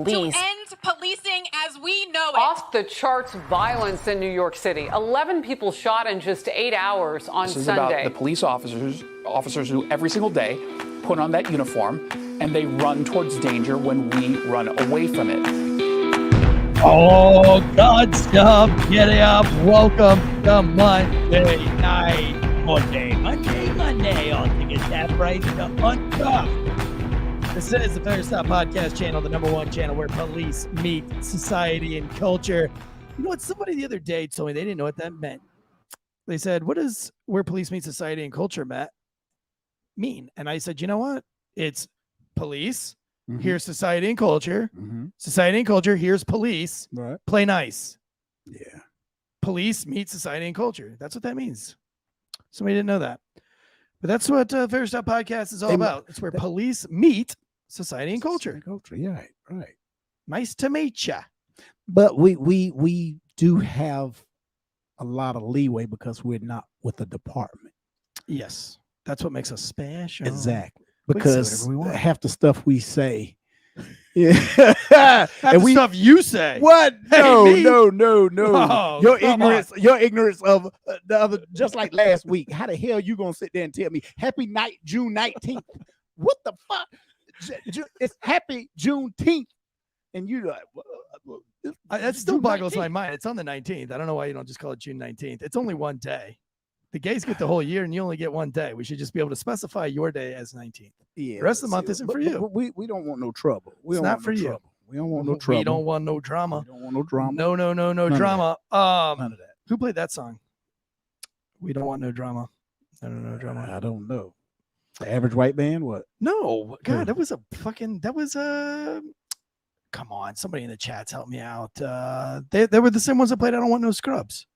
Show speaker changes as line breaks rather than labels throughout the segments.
Police.
To end policing as we know it.
Off the charts violence in New York City. 11 people shot in just 8 hours on
This is
Sunday.
about the police officers who every single day put on that uniform and they run towards danger when we run away from it.
Oh, God, stop, get up, welcome to Monday night. Monday on to get that right to Uncuffed. This is the Fair Stop Podcast channel, the #1 channel where police meet society and culture. You know what? Somebody the other day told me they didn't know what that meant. They said, what does where police meet society and culture, Matt, mean? And I said, you know what? It's police. Mm-hmm. Here's society and culture. Mm-hmm. Society and culture. Here's police.
Right.
Play nice.
Yeah.
Police meet society and culture. That's what that means. Somebody didn't know that. But that's what Fair Stop Podcast is all about. It's where police meet society and culture.
Yeah, right.
Nice to meet ya.
But we do have a lot of leeway because we're not with the department.
Yes. That's what makes us special.
Exactly. Because half the stuff we say.
Yeah. Half the stuff you say.
What? No.
Oh,
your ignorance of the other, just like last week. How the hell you gonna sit there and tell me happy night June 19th? What the fuck? It's happy Juneteenth. And you like,
that still boggles my mind. It's on the 19th. I don't know why you don't just call it June 19th. It's only one day. The gays get the whole year and you only get one day. We should just be able to specify your day as 19th.
Yeah,
the rest of the month isn't for you.
But we don't want no trouble.
It's not for you.
We don't want no trouble.
We don't want no drama.
We don't want no drama.
No
None
drama.
None of that.
Who played that song? We don't want no drama. No drama.
I don't know. The Average White Band? What?
No. God, that was come on. Somebody in the chats help me out. They were the same ones that played I Don't Want No Scrubs.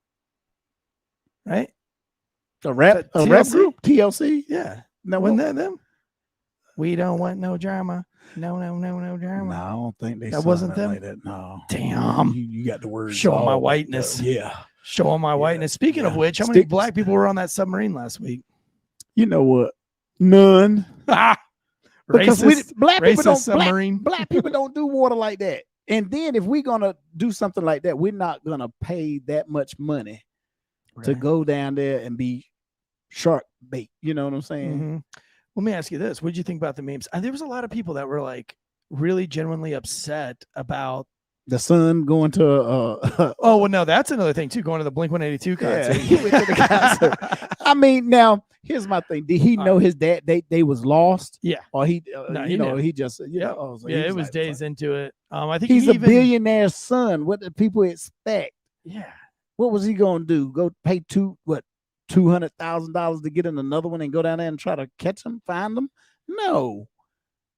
Right?
A rap group? TLC?
Yeah.
No,
wasn't that them? We don't want no drama. No drama.
No, I don't think
that wasn't them.
Like that. No.
Damn.
You got the words.
Showing my whiteness.
Yeah.
Showing my whiteness. Speaking of which, how many black people were on that submarine last week?
You know what? None. Because black people don't do water like that. And then if we're gonna do something like that, we're not gonna pay that much money to go down there and be shark bait. You know what I'm saying?
Mm-hmm. Let me ask you this. What did you think about the memes? And there was a lot of people that were like really genuinely upset about
the son going to
oh, well, no, that's another thing too, going to the Blink-182 concert.
Yeah, he went to the concert. I mean, now here's my thing. Did he know his dad they was lost?
Yeah.
Or he he just
it was days into it. I think
he's a billionaire son. What do people expect?
Yeah.
What was he gonna do? Go pay $200,000 to get in another one and go down there and try to catch them, find them? No,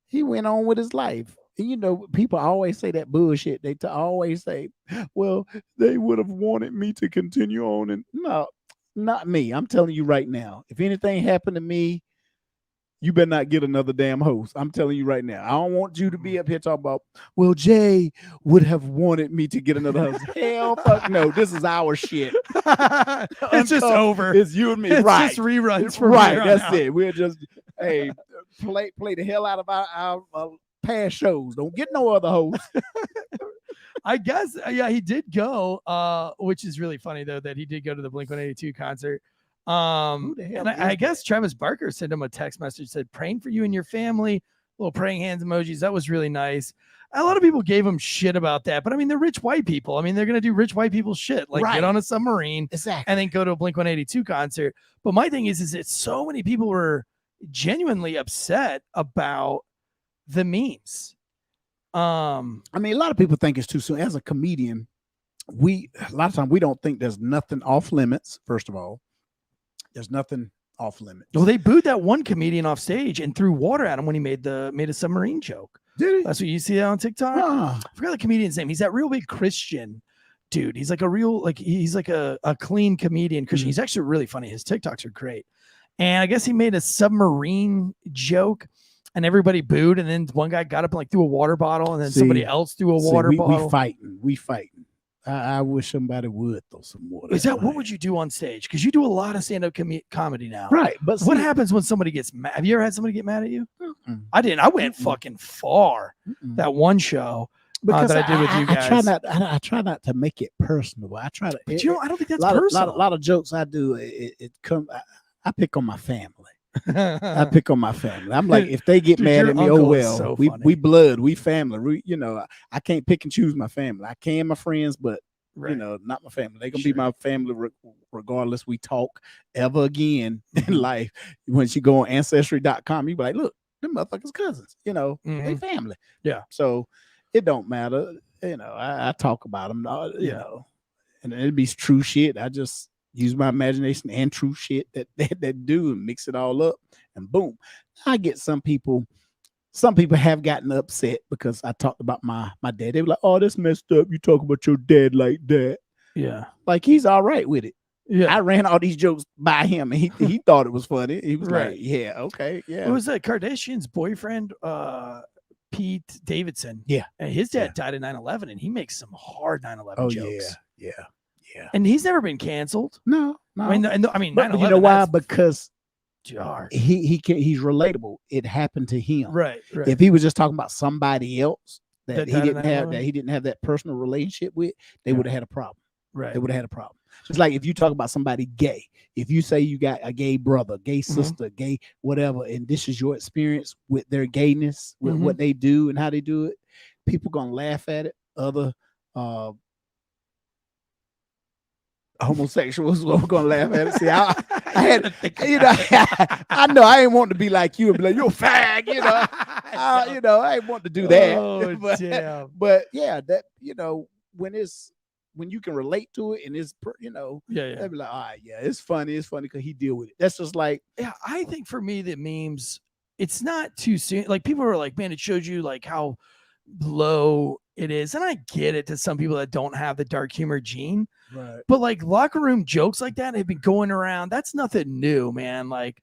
he went on with his life. And you know, people always say that bullshit. They always say, "Well, they would have wanted me to continue on." And no, not me. I'm telling you right now. If anything happened to me, you better not get another damn host. I'm telling you right now. I don't want you to be up here talking about, well, Jay would have wanted me to get another host. Hell, fuck no. This is our shit.
It's just over.
It's you and me.
It's
right.
just reruns. From
right. That's it. We're just, play the hell out of our past shows. Don't get no other host.
I guess, yeah, he did go, which is really funny, though, that he did go to the Blink-182 concert. And I guess Travis Barker sent him a text message, said praying for you and your family, little praying hands emojis. That was really nice. A lot of people gave him shit about that, but I mean, they're rich white people. I mean, they're going to do rich white people shit, like get on a submarine and then go to a Blink-182 concert. But my thing is that so many people were genuinely upset about the memes.
I mean, a lot of people think it's too soon. As a comedian, a lot of times we don't think there's nothing off limits. First of all, there's nothing off limits.
Well, they booed that one comedian off stage and threw water at him when he made a submarine joke.
Did he?
That's what you see on TikTok. I forgot the comedian's name. He's that real big Christian dude. He's like he's like a clean comedian Christian. He's actually really funny. His TikToks are great. And I guess he made a submarine joke and everybody booed. And then one guy got up and like threw a water bottle, and then somebody else threw a water bottle.
We fighting. I wish somebody would throw some water.
Is that what would you do on stage? Because you do a lot of stand-up comedy now,
right? But
what happens when somebody gets mad? Have you ever had somebody get mad at you? I didn't. I went fucking far that one show.
because
that I did with you guys.
I try not to make it personal. I try to.
But I don't think that's
a
personal.
lot of jokes I do. I pick on my family. I pick on my family. I'm like, if they get
Dude,
mad
your
at me,
uncle
oh
is
well.
so
we
funny.
blood, we family. I can't pick and choose my family. I can my friends, but
Right.
not my family. They gonna be my family regardless. We talk ever again in life. Once you go on ancestry.com, you be like, look, them motherfuckers cousins. They family.
Yeah.
So it don't matter. I talk about them. And it'd be true shit. I just use my imagination and true shit that do and mix it all up, and boom. I get some people have gotten upset because I talked about my dad. They were like, oh, that's messed up. You talk about your dad like that.
Yeah.
Like, he's all right with it.
Yeah.
I ran all these jokes by him, and he thought it was funny. He was
Right.
like, yeah, okay, yeah.
It was Kardashian's boyfriend, Pete Davidson.
Yeah.
And his dad died in 9/11, and he makes some hard 9/11 jokes.
Yeah.
And he's never been canceled.
No.
I mean,
But
9/11,
you know why?
that's
Because
jarred.
he's relatable. It happened to him.
Right.
If he was just talking about somebody else that he
died in
didn't have that personal relationship with, they would have had a problem.
Right.
They would have had a problem. Just like if you talk about somebody gay, if you say you got a gay brother, gay sister, gay whatever, and this is your experience with their gayness, with what they do and how they do it, people gonna laugh at it. Other homosexuals are gonna laugh at it. See, I had, I know I ain't wanting to be like you and be like, you're a fag, I ain't wanting to do that.
Oh, damn.
But yeah, that when you can relate to it and it's
Yeah.
they'll be like, all right, yeah, it's funny because he deal with it. That's just like,
Yeah, I think for me the memes, it's not too soon. Like, people are like, man, it shows you like how low it is, and I get it to some people that don't have the dark humor gene.
right.
But like locker room jokes like that have been going around. That's nothing new, man. Like,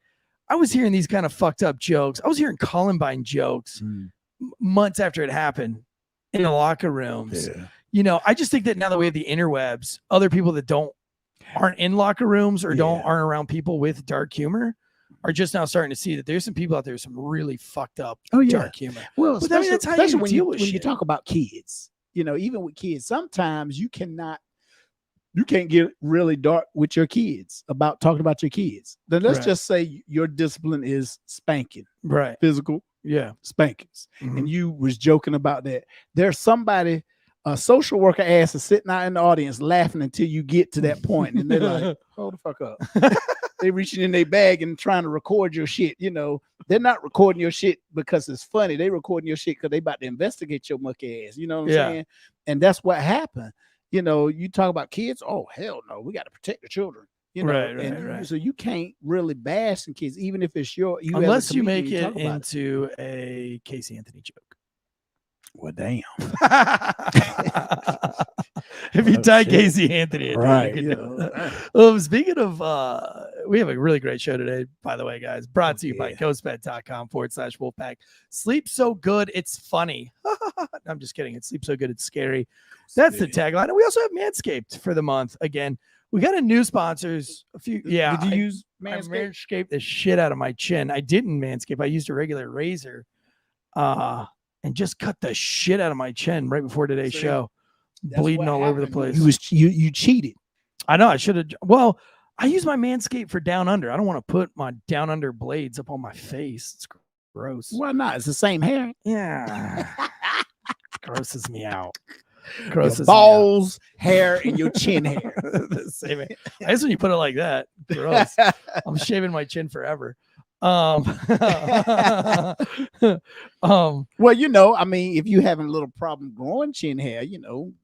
I was hearing these kind of fucked up jokes. I was hearing Columbine jokes months after it happened in the locker rooms.
Yeah.
I just think that now that we have the interwebs, other people that aren't in locker rooms or aren't around people with dark humor are just now starting to see that there's some people out there with some really fucked up dark humor.
Well,
but I mean, that's how you
when
deal with
when
shit.
you talk about kids, even with kids, sometimes you can't get really dark with your kids about talking about your kids. Then let's just say your discipline is spanking,
right?
Physical, spankings, and you was joking about that. There's somebody, a social worker ass is sitting out in the audience laughing until you get to that point, and they're like, hold the fuck up. They reaching in their bag and trying to record your shit. They're not recording your shit because it's funny. They recording your shit because they about to investigate your monkey ass. You know what I'm saying? And that's what happened. You talk about kids. Oh, hell no. We got to protect the children.
Right.
So you can't really bash some kids, even if it's
unless you make it into a Casey Anthony joke.
Well, damn.
If you tie Casey Anthony,
right?
Speaking of, we have a really great show today, by the way, guys. Brought to you by ghostbed.com/Wolfpack. Sleep so good, it's funny. I'm just kidding. It sleeps so good, it's scary. That's the tagline. And we also have Manscaped for the month. Again, we got a new sponsors. Did you use Manscaped? I Manscaped the shit out of my chin. I didn't Manscape. I used a regular razor. And just cut the shit out of my chin right before today's show, bleeding all over the place.
You cheated.
I know. I should have. Well, I use my Manscaped for down under. I don't want to put my down under blades up on my face. It's gross.
Why not? It's the same hair.
Yeah. Grosses me out.
Grosses balls, hair, and your chin hair.
The same hair. I guess when you put it like that, gross. I'm shaving my chin forever. Well,
I mean, if you having a little problem growing chin hair,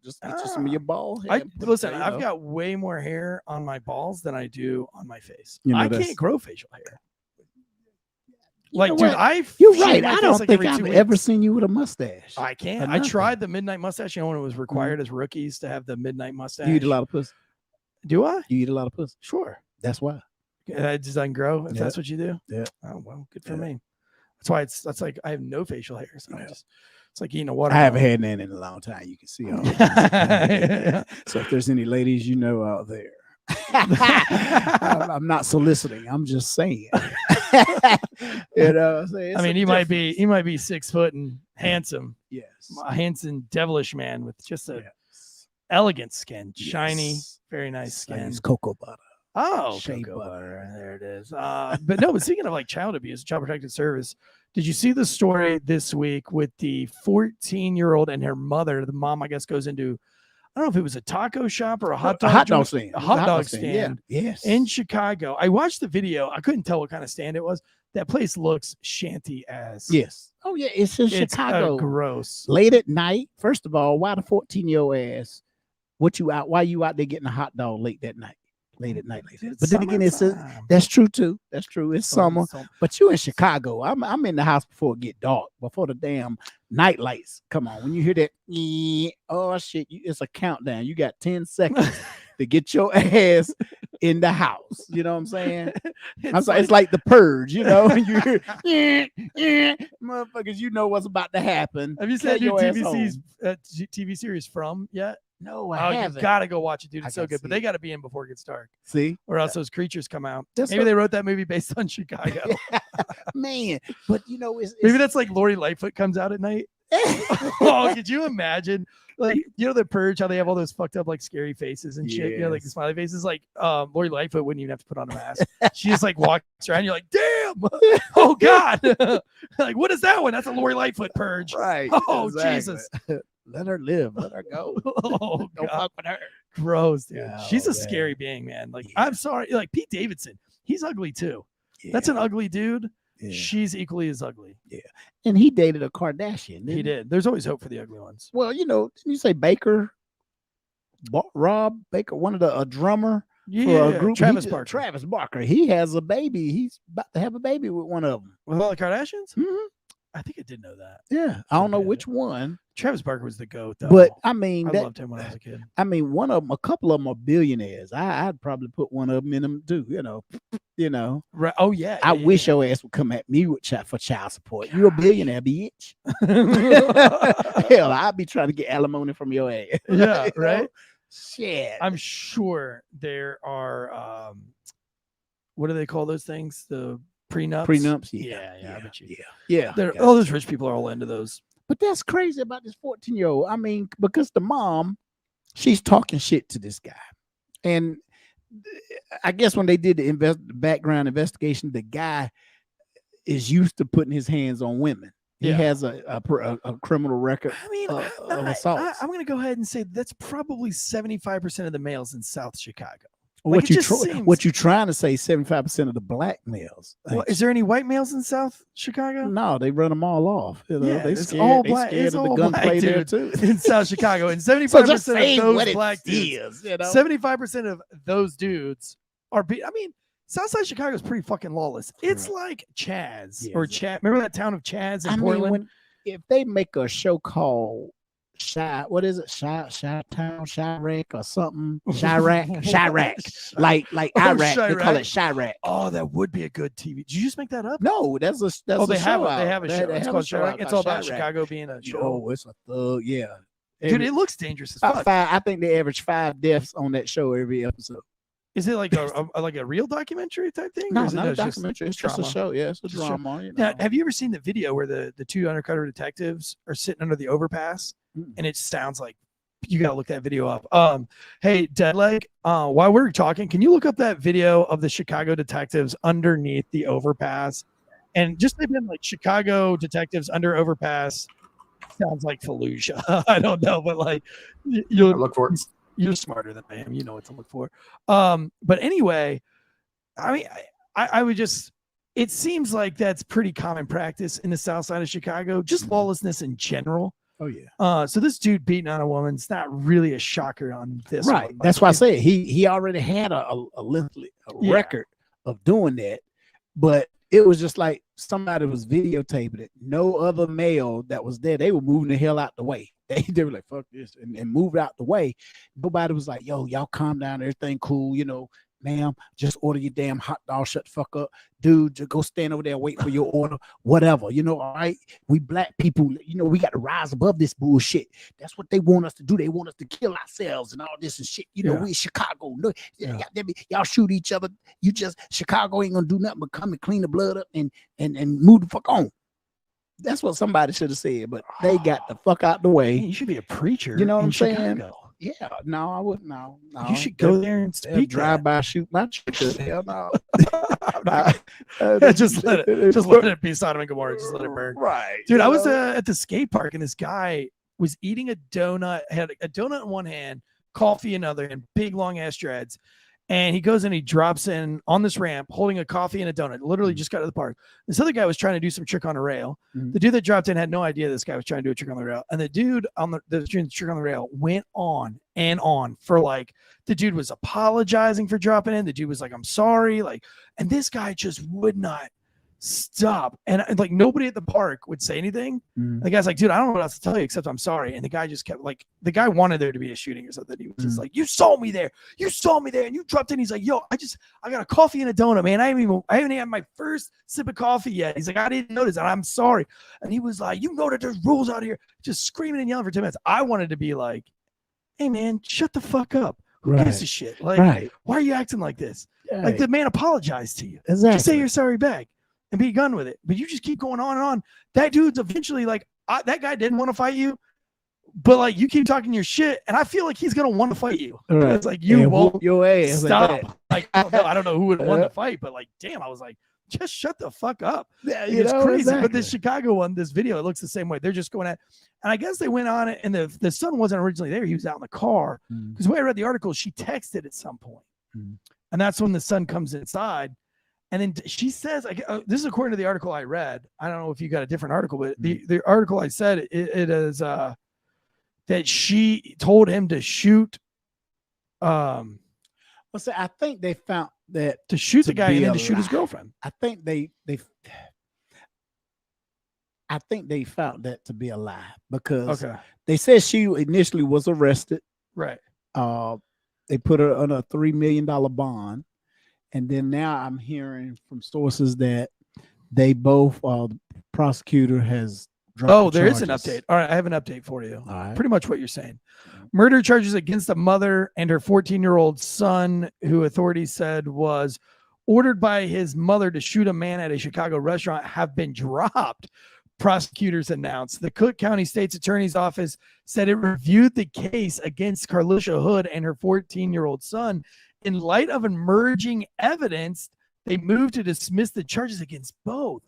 just get you some of your ball hair.
I've got way more hair on my balls than I do on my face. I can't grow facial hair. You're right. I don't think I've
ever seen you with a mustache.
I can't. I tried the midnight mustache. When it was required as rookies to have the midnight mustache.
You eat a lot of pussy.
Do I?
You eat a lot of pussy.
Sure.
That's why.
It doesn't grow if that's what you do.
Yeah.
Oh well, good for me. That's why that's like I have no facial hair. So it's like eating a water.
I haven't had none in a long time. You can see all. So if there's any ladies out there, I'm not soliciting. I'm just saying. You know, so
I mean, he might be 6 foot and handsome.
Yes.
A handsome, devilish man with just a elegant skin, shiny, very nice skin.
It's cocoa butter.
Oh,
Shea
cocoa
butter.
butter. There it is. But speaking of like child abuse, Child Protective Service, did you see the story this week with the 14-year-old and her mother? The mom, I guess, goes into, I don't know if it was a taco shop or a hot dog
stand.
A hot dog stand.
Yeah. Yes.
In Chicago. I watched the video. I couldn't tell what kind of stand it was. That place looks shanty as.
Yes. Oh yeah, it's in Chicago.
Gross.
Late at night. First of all, why the 14-year-old ass? Why you out there getting a hot dog late at night? But then again, that's true too. That's true. It's summer, but you in Chicago. I'm in the house before it get dark, before the damn night lights come on. When you hear that, oh shit, it's a countdown. You got 10 seconds to get your ass in the house. You know what I'm saying? It's like the purge. You know, you hear, motherfuckers. You know what's about to happen.
Have you seen new TV series From yet?
No, I haven't.
You gotta go watch it, dude. It's so good, but they gotta be in before it gets dark.
See,
or else those creatures come out. Maybe they wrote that movie based on Chicago.
Man, but you know,
maybe that's like Lori Lightfoot comes out at night. Oh, could you imagine? Like, you know, the Purge, how they have all those fucked up like scary faces and shit. You know, like the smiley faces. Like, Lori Lightfoot wouldn't even have to put on a mask. She just like walks around. You're like, damn! Oh God! Like, what is that one? That's a Lori Lightfoot Purge,
right?
Oh Jesus!
Let her live. Let her go.
Oh,
don't fuck with her.
Gross, dude. She's a scary being, man. Like, I'm sorry. Like Pete Davidson, he's ugly too. That's an ugly dude. She's equally as ugly. Yeah.
And he dated a Kardashian.
He did. There's always hope for the ugly ones.
Well, you know, didn't you say Baker? Rob Baker, one of the drummer for a group.
Travis Barker.
Travis Barker. He has a baby. He's about to have a baby with one of them.
With all the Kardashians?
Mm-hmm.
I think I did know that.
Yeah. I don't know which one.
Travis Barker was the GOAT, though.
But I mean,
I loved him when I was a kid.
I mean, a couple of them are billionaires. I'd probably put one of them in them too. You know.
Right. Oh yeah.
I wish your ass would come at me for child support. You're a billionaire, bitch. Hell, I'd be trying to get alimony from your ass.
Yeah. Right.
Know? Shit.
I'm sure there are. What do they call those things? The prenups. Yeah. I bet you.
Yeah.
All those rich people are all into those.
But that's crazy about this 14-year-old. I mean, because the mom, she's talking shit to this guy. And I guess when they did the background investigation, the guy is used to putting his hands on women. He has a criminal record of assault.
I'm going to go ahead and say that's probably 75% of the males in South Chicago.
What you trying to say? 75% of the black males.
Well, is there any white males in South Chicago?
No, they run them all off. You know, they
it's
scared,
all
they
black.
scared
It's
of the
all
gunplay
black,
there
dude,
too
in South Chicago, and 75% of those black dudes, 75% of those dudes are. I mean, Southside Chicago is pretty fucking lawless. It's like Chaz or Chad. Remember that town of Chaz in Portland?
If they make a show called what is it? Chi-Town, Chirac or something? Chirac. like Iraq. They call it Chirac.
Oh, that would be a good TV. Did you just make that up?
No, that's a
they
show.
Have a show. It's called Chirac. It's all about Chicago being a show.
Oh, it's a thug, yeah.
Dude, it looks dangerous as fuck.
I think they average 5 deaths on that show every episode.
Is it like a real documentary type thing?
No, it's not a documentary. It's just a show. Yeah, it's a drama. You know.
Now, have you ever seen the video where the 2 undercover detectives are sitting under the overpass? And it sounds like you gotta look that video up. Hey, Deadleg, while we're talking, can you look up that video of the Chicago detectives underneath the overpass? And just type in like Chicago detectives under overpass. Sounds like Fallujah. I don't know, but like you'll
look for it.
You're smarter than I am. You know what to look for. But anyway, I mean, I would just. It seems like that's pretty common practice in the South Side of Chicago. Just lawlessness in general.
Oh yeah.
So this dude beating on a woman, it's not really a shocker on this.
Right.
One.
That's why I say he already had a record of doing that, but it was just like somebody was videotaping it. No other male that was there. They were moving the hell out the way. They were like, fuck this, and moved out the way. Nobody was like, yo, y'all calm down. Everything cool. You know, ma'am, just order your damn hot dog, shut the fuck up. Dude, just go stand over there, wait for your order, whatever. You know, all right? We black people, you know, we got to rise above this bullshit. That's what they want us to do. They want us to kill ourselves and all this and shit. You know, we in Chicago. Look, y'all shoot each other. You just, Chicago ain't gonna do nothing but come and clean the blood up and move the fuck on. That's what somebody should have said, but they got the fuck out the way.
You should be a preacher.
You know what I'm saying?
Chicago.
Yeah, no, I wouldn't. No,
you should go there and speak.
Drive by, shoot my chicken. Hell no.
Just let it be Sodom and Gomorrah. Just let it burn.
Right,
dude. I was at the skate park and this guy was eating a donut. Had a donut in one hand, coffee in another, and big long ass dreads. And he goes and he drops in on this ramp holding a coffee and a donut. Literally just got to the park. This other guy was trying to do some trick on a rail. The dude that dropped in had no idea this guy was trying to do a trick on the rail. And the dude on the trick on the rail went on and on for like, the dude was apologizing for dropping in. The dude was like, I'm sorry. Like, and this guy just would not stop. And like nobody at the park would say anything. The guy's like, dude, I don't know what else to tell you except I'm sorry. And the guy just kept like, the guy wanted there to be a shooting or something. He was just like, you saw me there, and you dropped in. He's like, yo, I got a coffee and a donut, man. I haven't had my first sip of coffee yet. He's like, I didn't notice, and I'm sorry. And he was like, you know that there's rules out here, just screaming and yelling for 10 minutes. I wanted to be like, hey man, shut the fuck up. Who gives a shit? Like, why are you acting like this? Like the man apologized to you. Just say you're sorry back and be done with it. But you just keep going on and on. That dude's eventually like, that guy didn't want to fight you, but like you keep talking your shit, and I feel like he's gonna want to fight you. It's like you won't
your ass
stop. Like I don't know who would want to fight, but like, damn, I was like, just shut the fuck up.
Yeah,
it's crazy. But this Chicago one, this video, it looks the same way. They're just going at, and I guess they went on it, and the son wasn't originally there. He was out in the car because the way I read the article, she texted at some point, and that's when the son comes inside. And then she says, this is according to the article I read. I don't know if you got a different article, but the article I said, it is that she told him to shoot. I
think they found that
to shoot the guy and then to shoot his girlfriend.
I think they found that to be a lie because they said she initially was arrested.
Right.
They put her on a $3 million bond. And then now I'm hearing from sources that they both, the prosecutor has dropped
there is an update. All right, I have an update for you. Pretty much what you're saying. Murder charges against the mother and her 14-year-old son, who authorities said was ordered by his mother to shoot a man at a Chicago restaurant, have been dropped. Prosecutors announced. The Cook County State's Attorney's Office said it reviewed the case against Carlisha Hood and her 14-year-old son. In light of emerging evidence, they moved to dismiss the charges against both.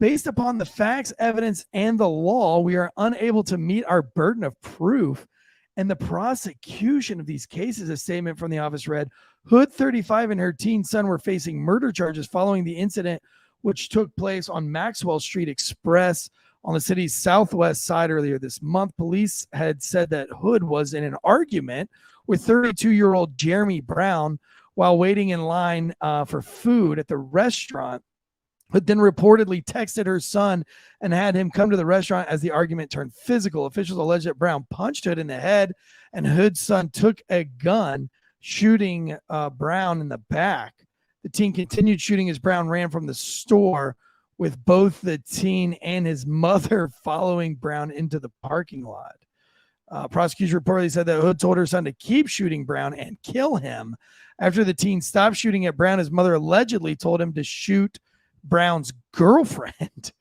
Based upon the facts, evidence, and the law, we are unable to meet our burden of proof. And the prosecution of these cases, a statement from the office read, Hood, 35, and her teen son were facing murder charges following the incident, which took place on Maxwell Street Express on the city's southwest side earlier this month. Police had said that Hood was in an argument with 32-year-old Jeremy Brown while waiting in line for food at the restaurant. Hood then reportedly texted her son and had him come to the restaurant as the argument turned physical. Officials allege that Brown punched Hood in the head, and Hood's son took a gun, shooting Brown in the back. The teen continued shooting as Brown ran from the store, with both the teen and his mother following Brown into the parking lot. Prosecutors reportedly said that Hood told her son to keep shooting Brown and kill him. After the teen stopped shooting at Brown, his mother allegedly told him to shoot Brown's girlfriend.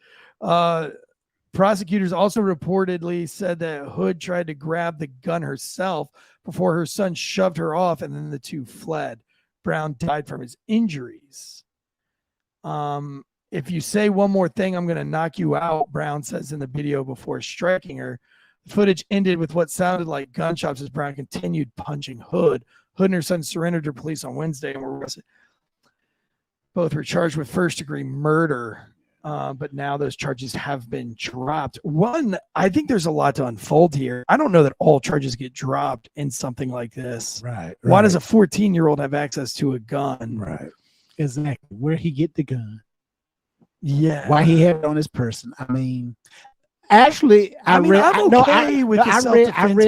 Prosecutors also reportedly said that Hood tried to grab the gun herself before her son shoved her off, and then the two fled. Brown died from his injuries. If you say one more thing, I'm going to knock you out, Brown says in the video before striking her. The footage ended with what sounded like gunshots as Brown continued punching Hood. Hood and her son surrendered to police on Wednesday and were arrested. Both were charged with first-degree murder, but now those charges have been dropped. One, I think there's a lot to unfold here. I don't know that all charges get dropped in something like this.
Right.
Why does a 14-year-old have access to a gun?
Right. Exactly. Where he get the gun?
Yeah.
Why he had it on his person? I mean, actually, I read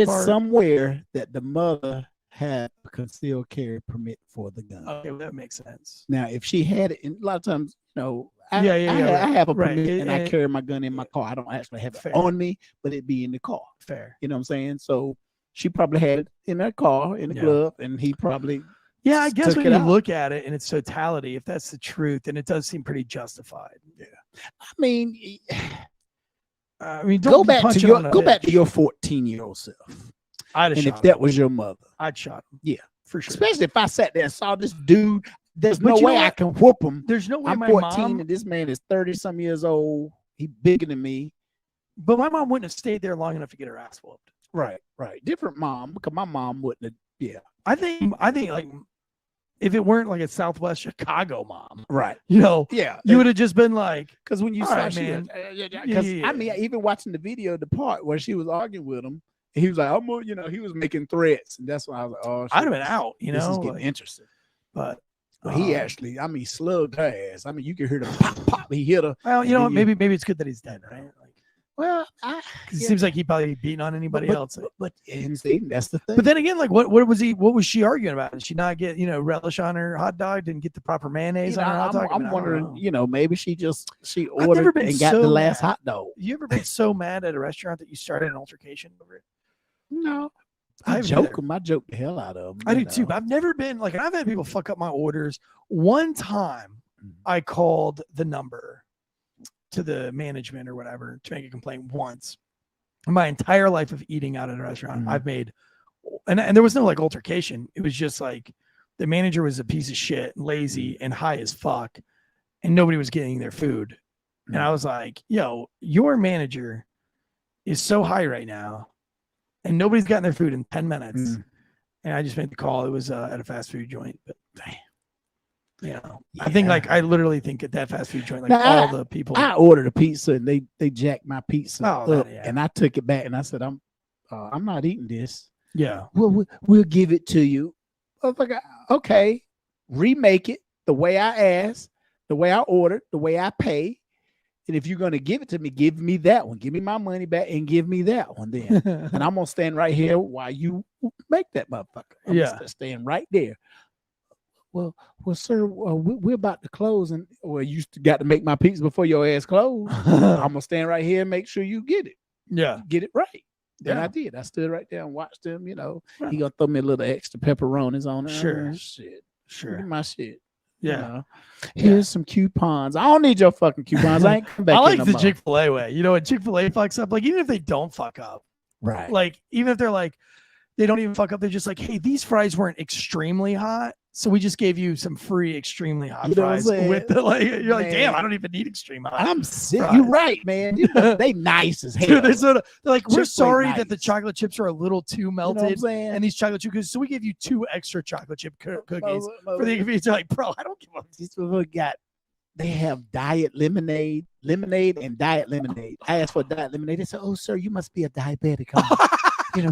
somewhere that the mother have a concealed carry permit for the gun.
Okay, well, that makes sense.
Now, if she had it, and a lot of times, I
right.
have a
Right.
permit and I carry my gun in my car. I don't actually have it
Fair.
on me, but it be in the car.
Fair.
You know what I'm saying? So she probably had it in her car, in the glove, and he probably
I guess
took
when
it
you
out.
look at it in its totality, if that's the truth, then it does seem pretty justified.
Yeah. I mean,
don't
go
be
back to
punching
your
on a
go back to
bitch.
your 14-year-old self.
I'd have
And
shot
if that
him.
was your mother,
I'd shot him.
Yeah.
For sure.
Especially if I sat there and saw this dude, there's
But
no
you know
way I
what?
can whoop him.
There's no way
I'm
my
14
mom,
and this man is 30-some years old. He bigger than me.
but my mom wouldn't have stayed there long enough to get her ass whooped.
Right. Different mom, because my mom wouldn't have. Yeah.
I think like if it weren't like a Southwest Chicago mom,
Right.
Yeah, you would have just been like,
because when you
all
saw
right,
she
man.
because
Yeah.
I mean, even watching the video, the part where she was arguing with him, he was like, he was making threats, and that's why I was like, oh, shit,
I'd have been out,
this is getting
like,
interesting.
but
he actually, slugged her ass. I mean, you can hear the pop, pop. He hit her.
well, you
and
know what?
then
Maybe it's good that he's dead, right? Like,
Well,
it seems like he probably beaten on anybody else.
But and see, that's the thing.
But then again, like what was she arguing about? Did she not get relish on her hot dog? Didn't get the proper mayonnaise on her hot dog?
I'm wondering, maybe she
never
ordered
been
and got
so
the last
mad.
hot dog.
You ever been so mad at a restaurant that you started an altercation over it?
No,
I
I
haven't
joke
either.
them. I joke the hell out of them.
I do too, but I've never been like, I've had people fuck up my orders. One time I called the number to the management or whatever to make a complaint once. In my entire life of eating out at a restaurant, I've made, and there was no like altercation. It was just like the manager was a piece of shit, lazy and high as fuck, and nobody was getting their food. And I was like, yo, your manager is so high right now, and nobody's gotten their food in 10 minutes. And I just made the call. It was at a fast food joint, but I think I literally think at that fast food joint,
Now,
the people.
I ordered a pizza and they jacked my pizza up,
yeah.
and I took it back and I said, I'm not eating this.
Yeah.
We'll give it to you. I was like, okay, remake it the way I asked, the way I ordered, the way I pay. And if you're going to give it to me, give me that one. Give me my money back and give me that one then. And I'm going to stand right here while you make that motherfucker. I'm gonna stand right there. Well, sir, we're about to close. And you got to make my pizza before your ass closed. I'm going to stand right here and make sure you get it.
Yeah.
Get it right. And
Yeah.
I did. I stood right there and watched him, He going to throw me a little extra pepperonis on it.
Sure.
Shit.
Sure.
Look at my shit.
Yeah.
Here's some coupons. I don't need your fucking coupons. I ain't come back.
I like
in
the
no more.
Chick-fil-A way. When Chick-fil-A fucks up, like even if they don't fuck up,
Right.
like even if they're like, they don't even fuck up, they're just like, hey, these fries weren't extremely hot, so we just gave you some free extremely hot
You know what I'm
fries
saying?
with the you're like,
Man.
damn, I don't even need extreme hot.
I'm sick.
Fries.
You're right, man. They nice as hell.
Dude, they're like, we're
Chick-fil-A
sorry
nice.
that the chocolate chips are a little too
You know what I'm
melted,
saying?
and these chocolate chips, so we give you 2 extra chocolate chip cookies for the inconvenience. You're like, bro, I don't give a.
These people they have diet lemonade and diet lemonade. I asked for diet lemonade. They said, "Oh, sir, you must be a diabetic.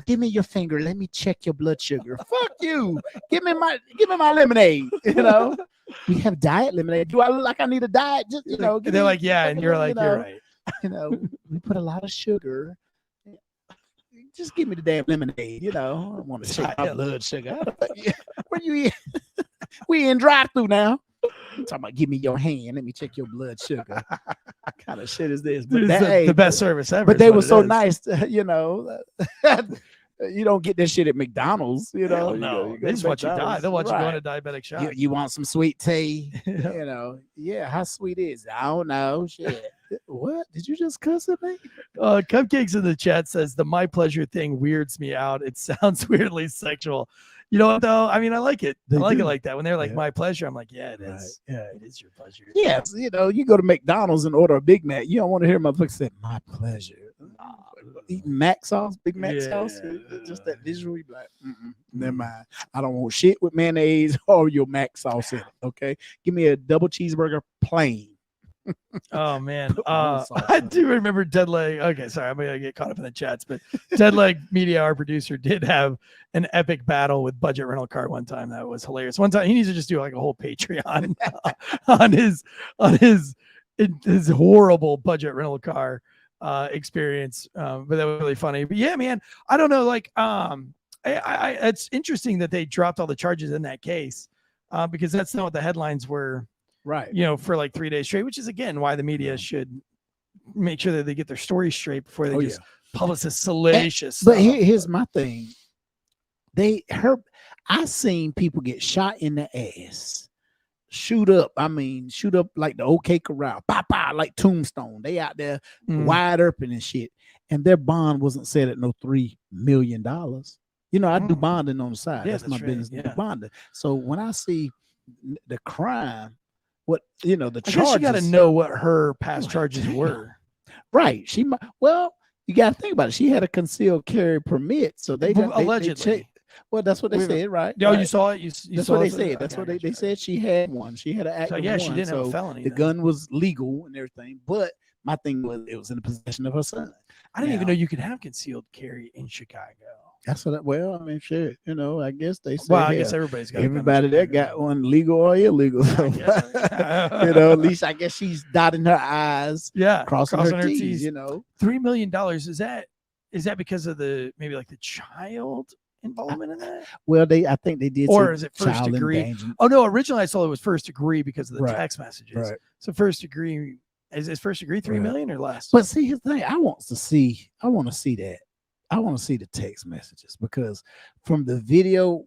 Give me your finger. Let me check your blood sugar." Fuck you. Give me my lemonade. We have diet lemonade. Do I look like I need a diet? Just
They're like, yeah, and you're like, you're right.
We put a lot of sugar. Just give me the damn lemonade. I don't want to check my blood sugar. Where you in? We in drive-through now. I'm talking about give me your hand. Let me check your blood sugar. What kind of shit is this? But
Dude, it's the best service ever.
But they were so
is.
nice. You don't get this shit at McDonald's.
No,
You go
they just
to
want you to die.
McDonald's.
They'll want you
Right.
go on a diabetic shot.
You want some sweet tea? Yeah. How sweet is it? I don't know. Shit. What? Did you just cuss at me?
Cupcakes in the chat says the my pleasure thing weirds me out. It sounds weirdly sexual. You know what though? I mean, I like it.
They
I like
do.
it like that. When they're like
Yeah.
my pleasure, I'm like, yeah, it is.
Right. Yeah.
It is your pleasure.
Yes, you go to McDonald's and order a Big Mac. You don't want to hear motherfuckers say, "My pleasure." Eating Mac sauce, Big Mac sauce, just that visual. You be like, never mind. I don't want shit with mayonnaise or your Mac sauce in it. Okay, give me a double cheeseburger plain.
Oh man,
Put my own sauce
I
on it.
do remember Deadleg. Okay, sorry, I'm gonna get caught up in the chats, but Deadleg Media, our producer, did have an epic battle with Budget Rental Car one time. That was hilarious. One time he needs to just do like a whole Patreon on his horrible Budget Rental Car experience. But that was really funny. But yeah, man, I don't know. Like It's interesting that they dropped all the charges in that case, because that's not what the headlines were,
right?
For like 3 days straight, which is again why the media should make sure that they get their stories straight before they just publish this salacious
But
stuff.
here's my thing. I seen people get shot in the ass, shoot up like the OK Corral, pop, like Tombstone. They out there wide open and shit. And their bond wasn't set at no $3 million. I do bonding on the side.
Yeah,
that's my
right.
business,
Yeah.
Bonding. So when I see the crime, the
I
charges,
guess you got to know what her past charges were.
Right. You got to think about it. She had a concealed carry permit. So
allegedly.
Well, that's what they said, right?
Oh,
right.
you saw it?
That's what they said. That's what they said. She had one. She had an active one.
Yeah, she didn't have a felony.
The gun was legal and everything. But my thing was, it was in the possession of her son.
I didn't even know you could have concealed carry in Chicago.
That's what. Shit. I guess they say.
Well, I guess everybody's got.
Everybody there got one, legal or illegal. So, at least I guess she's dotting her I's.
Yeah,
crossing her T's.
$3 million. Is that because of the child involvement in that?
Well, I think they did.
Or is it first degree? Oh no, originally I saw it was first degree because of the text messages. Right. So first degree is first degree $3 million or less?
But see, here's the thing. I want to see that. I want to see the text messages, because from the video,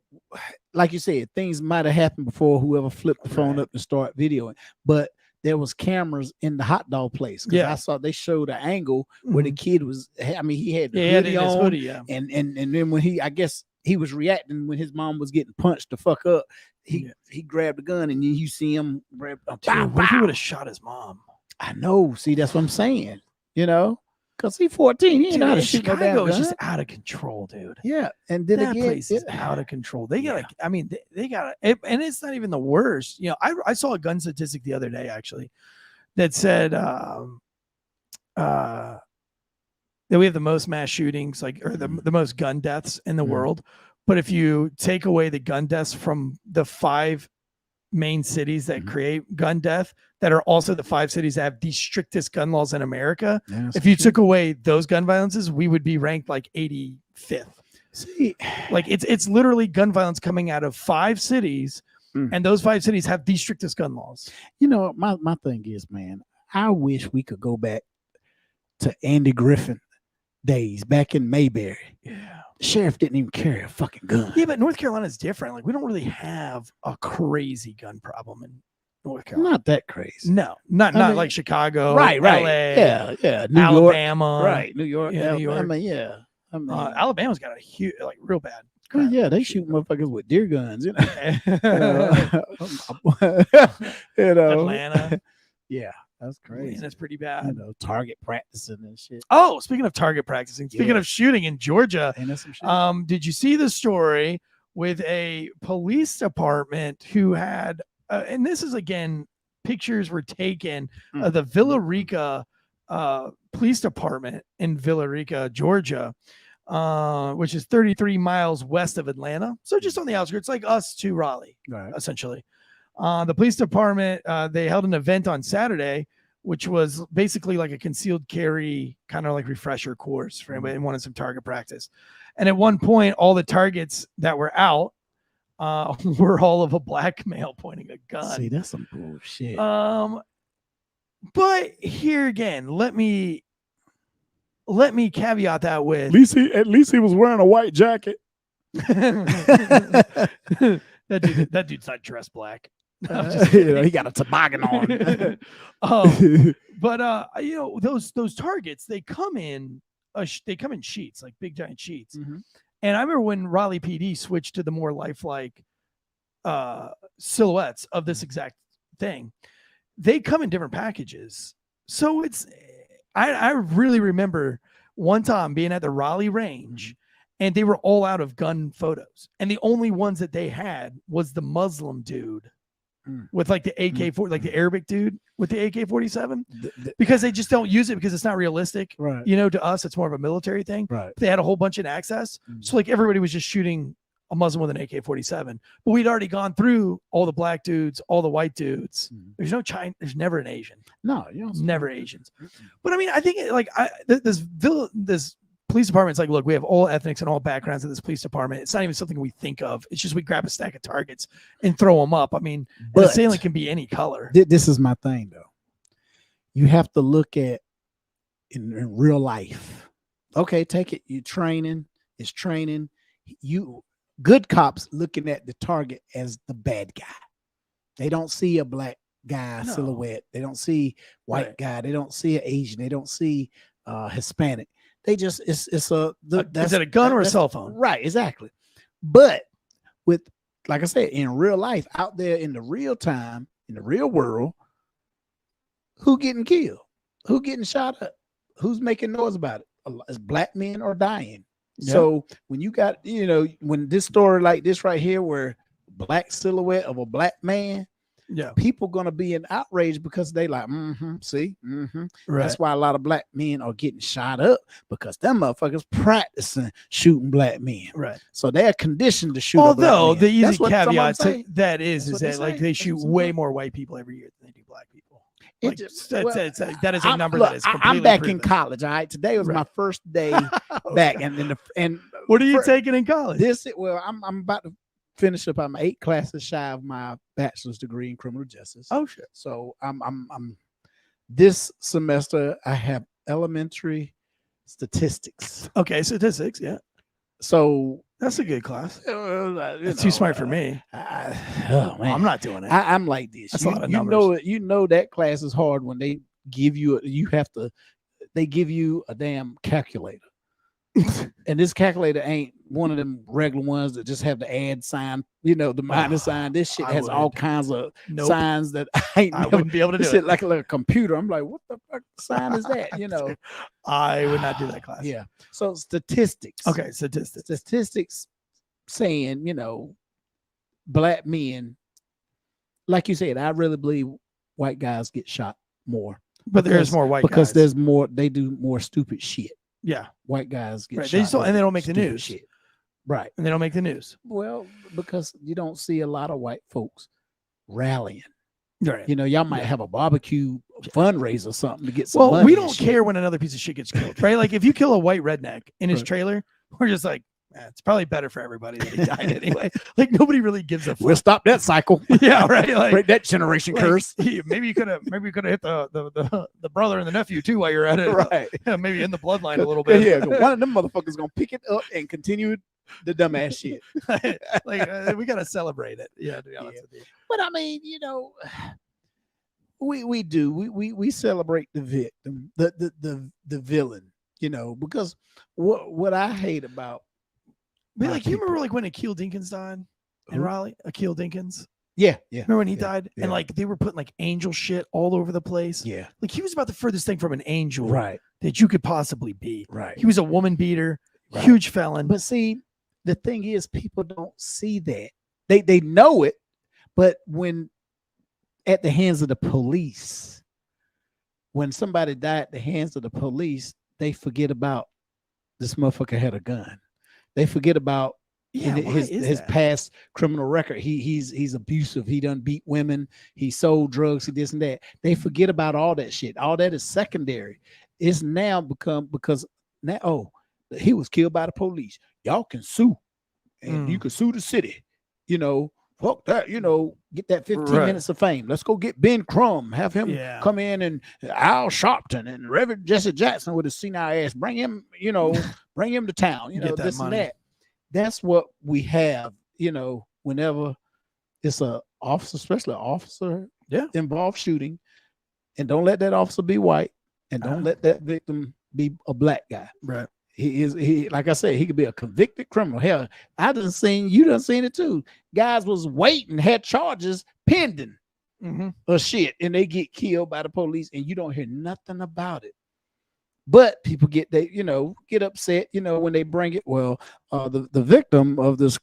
like you said, things might have happened before whoever flipped the phone up and start videoing. But there was cameras in the hot dog place. I saw they showed an angle where the kid was. He had the hoodie on,
hoodie,
and then when he was reacting when his mom was getting punched the fuck up. He grabbed the gun, and you see him grab.
What if he would have shot his mom?
I know. See, that's what I'm saying. Because he's 14. He ain't know how to shoot no damn
Chicago
gun.
is just out of control, dude.
Yeah. And then
that
again,
place is out of control. They got they got and it's not even the worst. I saw a gun statistic the other day, actually, that said that we have the most mass shootings, or the most gun deaths in the world. But if you take away the gun deaths from the 5 main cities that create gun death, that are also the 5 cities that have the strictest gun laws in America. Yeah, if you took away those gun violences, we would be ranked like 85th.
See,
like it's literally gun violence coming out of 5 cities, and those 5 cities have the strictest gun laws.
My thing is, man, I wish we could go back to Andy Griffin days back in Mayberry.
Yeah.
Sheriff didn't even carry a fucking gun.
Yeah, but North Carolina is different. Like, we don't really have a crazy gun problem in North Carolina.
Not that crazy.
No, not like Chicago,
right,
LA,
yeah,
New Alabama,
York, right, New York,
New York. Alabama's got a huge, real bad.
Yeah, they shoot motherfuckers with deer guns,
Atlanta,
yeah. That's crazy.
And that's pretty bad.
Target practicing and shit.
Oh, speaking of target practicing, speaking of shooting in Georgia, did you see the story with a police department who had, and this is again, pictures were taken of the Villa Rica police department in Villa Rica, Georgia, which is 33 miles west of Atlanta. So just on the outskirts, like us to Raleigh, essentially. The police department, they held an event on Saturday, which was basically like a concealed carry kind of like refresher course for anybody who wanted some target practice. And at one point, all the targets that were out were all of a black male pointing a gun.
See, that's some bullshit.
But here again, let me caveat that with
at least he was wearing a white jacket.
that dude's not dressed black.
He got a toboggan on.
But those targets, they come in sheets, like big giant sheets. And I remember when Raleigh PD switched to the more lifelike silhouettes of this exact thing, they come in different packages. So I really remember one time being at the Raleigh range, and they were all out of gun photos, and the only ones that they had was the Muslim dude with like the AK-40, like the Arabic dude with the AK-47, because they just don't use it because it's not realistic.
Right.
To us, it's more of a military thing.
Right.
They had a whole bunch in access. So like everybody was just shooting a Muslim with an AK-47, but we'd already gone through all the black dudes, all the white dudes. There's no China. There's never an Asian.
No,
never Asians. But I mean, I think this police department's like, look, we have all ethnics and all backgrounds in this police department. It's not even something we think of. It's just we grab a stack of targets and throw them up. I mean, the assailant can be any color.
This is my thing, though. You have to look at in real life. Okay, take it. You're training. It's training. You good cops looking at the target as the bad guy. They don't see a black guy silhouette. They don't see white guy. They don't see an Asian. They don't see Hispanic. They just is it a gun or a cell phone? Right, exactly. But with, like I said, in real life, out there in the real time, in the real world, who getting killed? Who getting shot up? Who's making noise about it? Is black men are dying. Yep. So when you got, when this story like this right here, where black silhouette of a black man, people gonna be in outrage because they like, see, right. That's why a lot of black men are getting shot up, because them motherfuckers practicing shooting black men. Right. So they're conditioned to shoot.
Although the easy caveat to that is that like they shoot way more white people every year than they do black people. Like, that is a number that is completely
I'm back
proven.
In college. All right. Today was my first day back. And
what are you taking in college?
I'm about to finish up. I'm 8 classes shy of my bachelor's degree in criminal justice.
Oh shit.
So I'm this semester I have elementary statistics.
Okay, statistics, yeah.
So
that's a good class. It's too smart for me. I'm not doing it.
I'm like this.
That's a lot of numbers.
You know that class is hard when they give you they give you a damn calculator. And this calculator ain't one of them regular ones that just have the add sign, the minus sign. This shit has all kinds of signs that I
wouldn't be able to do it.
Like a computer. I'm like, what the fuck sign is that?
I would not do that class.
Yeah. So statistics.
Okay, statistics.
Statistics saying, black men, like you said, I really believe white guys get shot more.
But there's more white guys.
Because there's more, they do more stupid shit.
Yeah,
white guys get shot.
And they don't make the news.
Shit. Right.
And they don't make the news.
Well, because you don't see a lot of white folks rallying.
Right.
Y'all might have a barbecue fundraiser or something to get some money.
We don't care when another piece of shit gets killed, right? Like if you kill a white redneck in his trailer, we're just like, it's probably better for everybody that he died anyway. Like nobody really gives a fuck.
We'll stop that cycle.
Yeah, right. Like,
break that generation curse.
Maybe you could have hit the brother and the nephew too while you're at it.
Right.
Maybe in the bloodline a little bit.
Yeah, one of them motherfuckers gonna pick it up and continue the dumbass shit.
We gotta celebrate it. Yeah, to be honest with you.
But I mean, we do. We celebrate the victim, the villain, because what I hate about
you remember like when Akil Dinkins died in Raleigh? Akil Dinkins.
Yeah.
Remember when he died? Yeah. And like they were putting like angel shit all over the place.
Yeah.
Like he was about the furthest thing from an angel
that
you could possibly be.
Right.
He was a woman beater, huge felon.
But see, the thing is, people don't see that. They know it, but when at the hands of the police, when somebody died at the hands of the police, they forget about this motherfucker had a gun. They forget about his past criminal record. He's abusive. He done beat women. He sold drugs. He this and that. They forget about all that shit. All that is secondary. It's now become because now he was killed by the police. Y'all can sue, and you can sue the city. Fuck that. Get that 15 minutes of fame. Let's go get Ben Crumb. Have him come in, and Al Sharpton and Reverend Jesse Jackson with his senile ass. Bring him. Bring him to town.
Get
this
money.
and that. That's what we have. Whenever it's a officer, especially an officer, involved shooting, and don't let that officer be white, and don't let that victim be a black guy.
Right.
He like I said, he could be a convicted criminal. Hell, you done seen it too. Guys was waiting, had charges pending of shit, and they get killed by the police, and you don't hear nothing about it. But people get upset, when they bring it. Well, the victim of this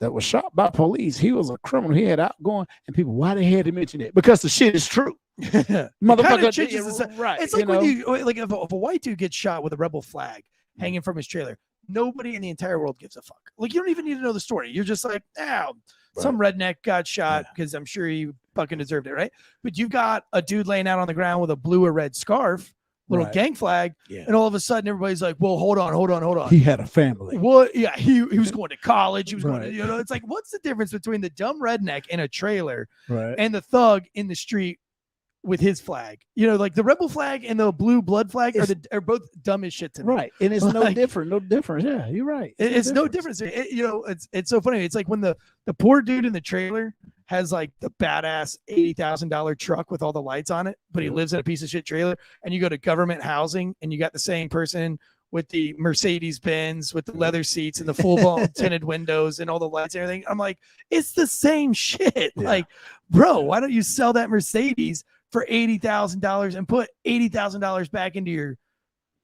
that was shot by police, he was a criminal. He had outgoing, and people, why they had to mention it? Because the shit is true.
Motherfucker, right? It's like when if a white dude gets shot with a rebel flag hanging from his trailer, nobody in the entire world gives a fuck. Like you don't even need to know the story. You're just like, some redneck got shot because I'm sure he fucking deserved it, right? But you got a dude laying out on the ground with a blue or red scarf. little gang flag.
Yeah.
And all of a sudden everybody's like, well, hold on.
He had a family.
What? Yeah, he was going to college. He was going
Right.
to, it's like, what's the difference between the dumb redneck in a trailer
Right.
and the thug in the street with his flag? Like the rebel flag and the blue blood flag are both dumb as shit to me.
Right. And it's no different. No difference. Yeah, you're right.
It's no difference. It's so funny. It's like when the poor dude in the trailer has like the badass $80,000 truck with all the lights on it, but he lives in a piece of shit trailer, and you go to government housing and you got the same person with the Mercedes Benz with the leather seats and the full tinted windows and all the lights and everything. I'm like, it's the same shit. Yeah. Like, bro, why don't you sell that Mercedes for $80,000 and put $80,000 back into your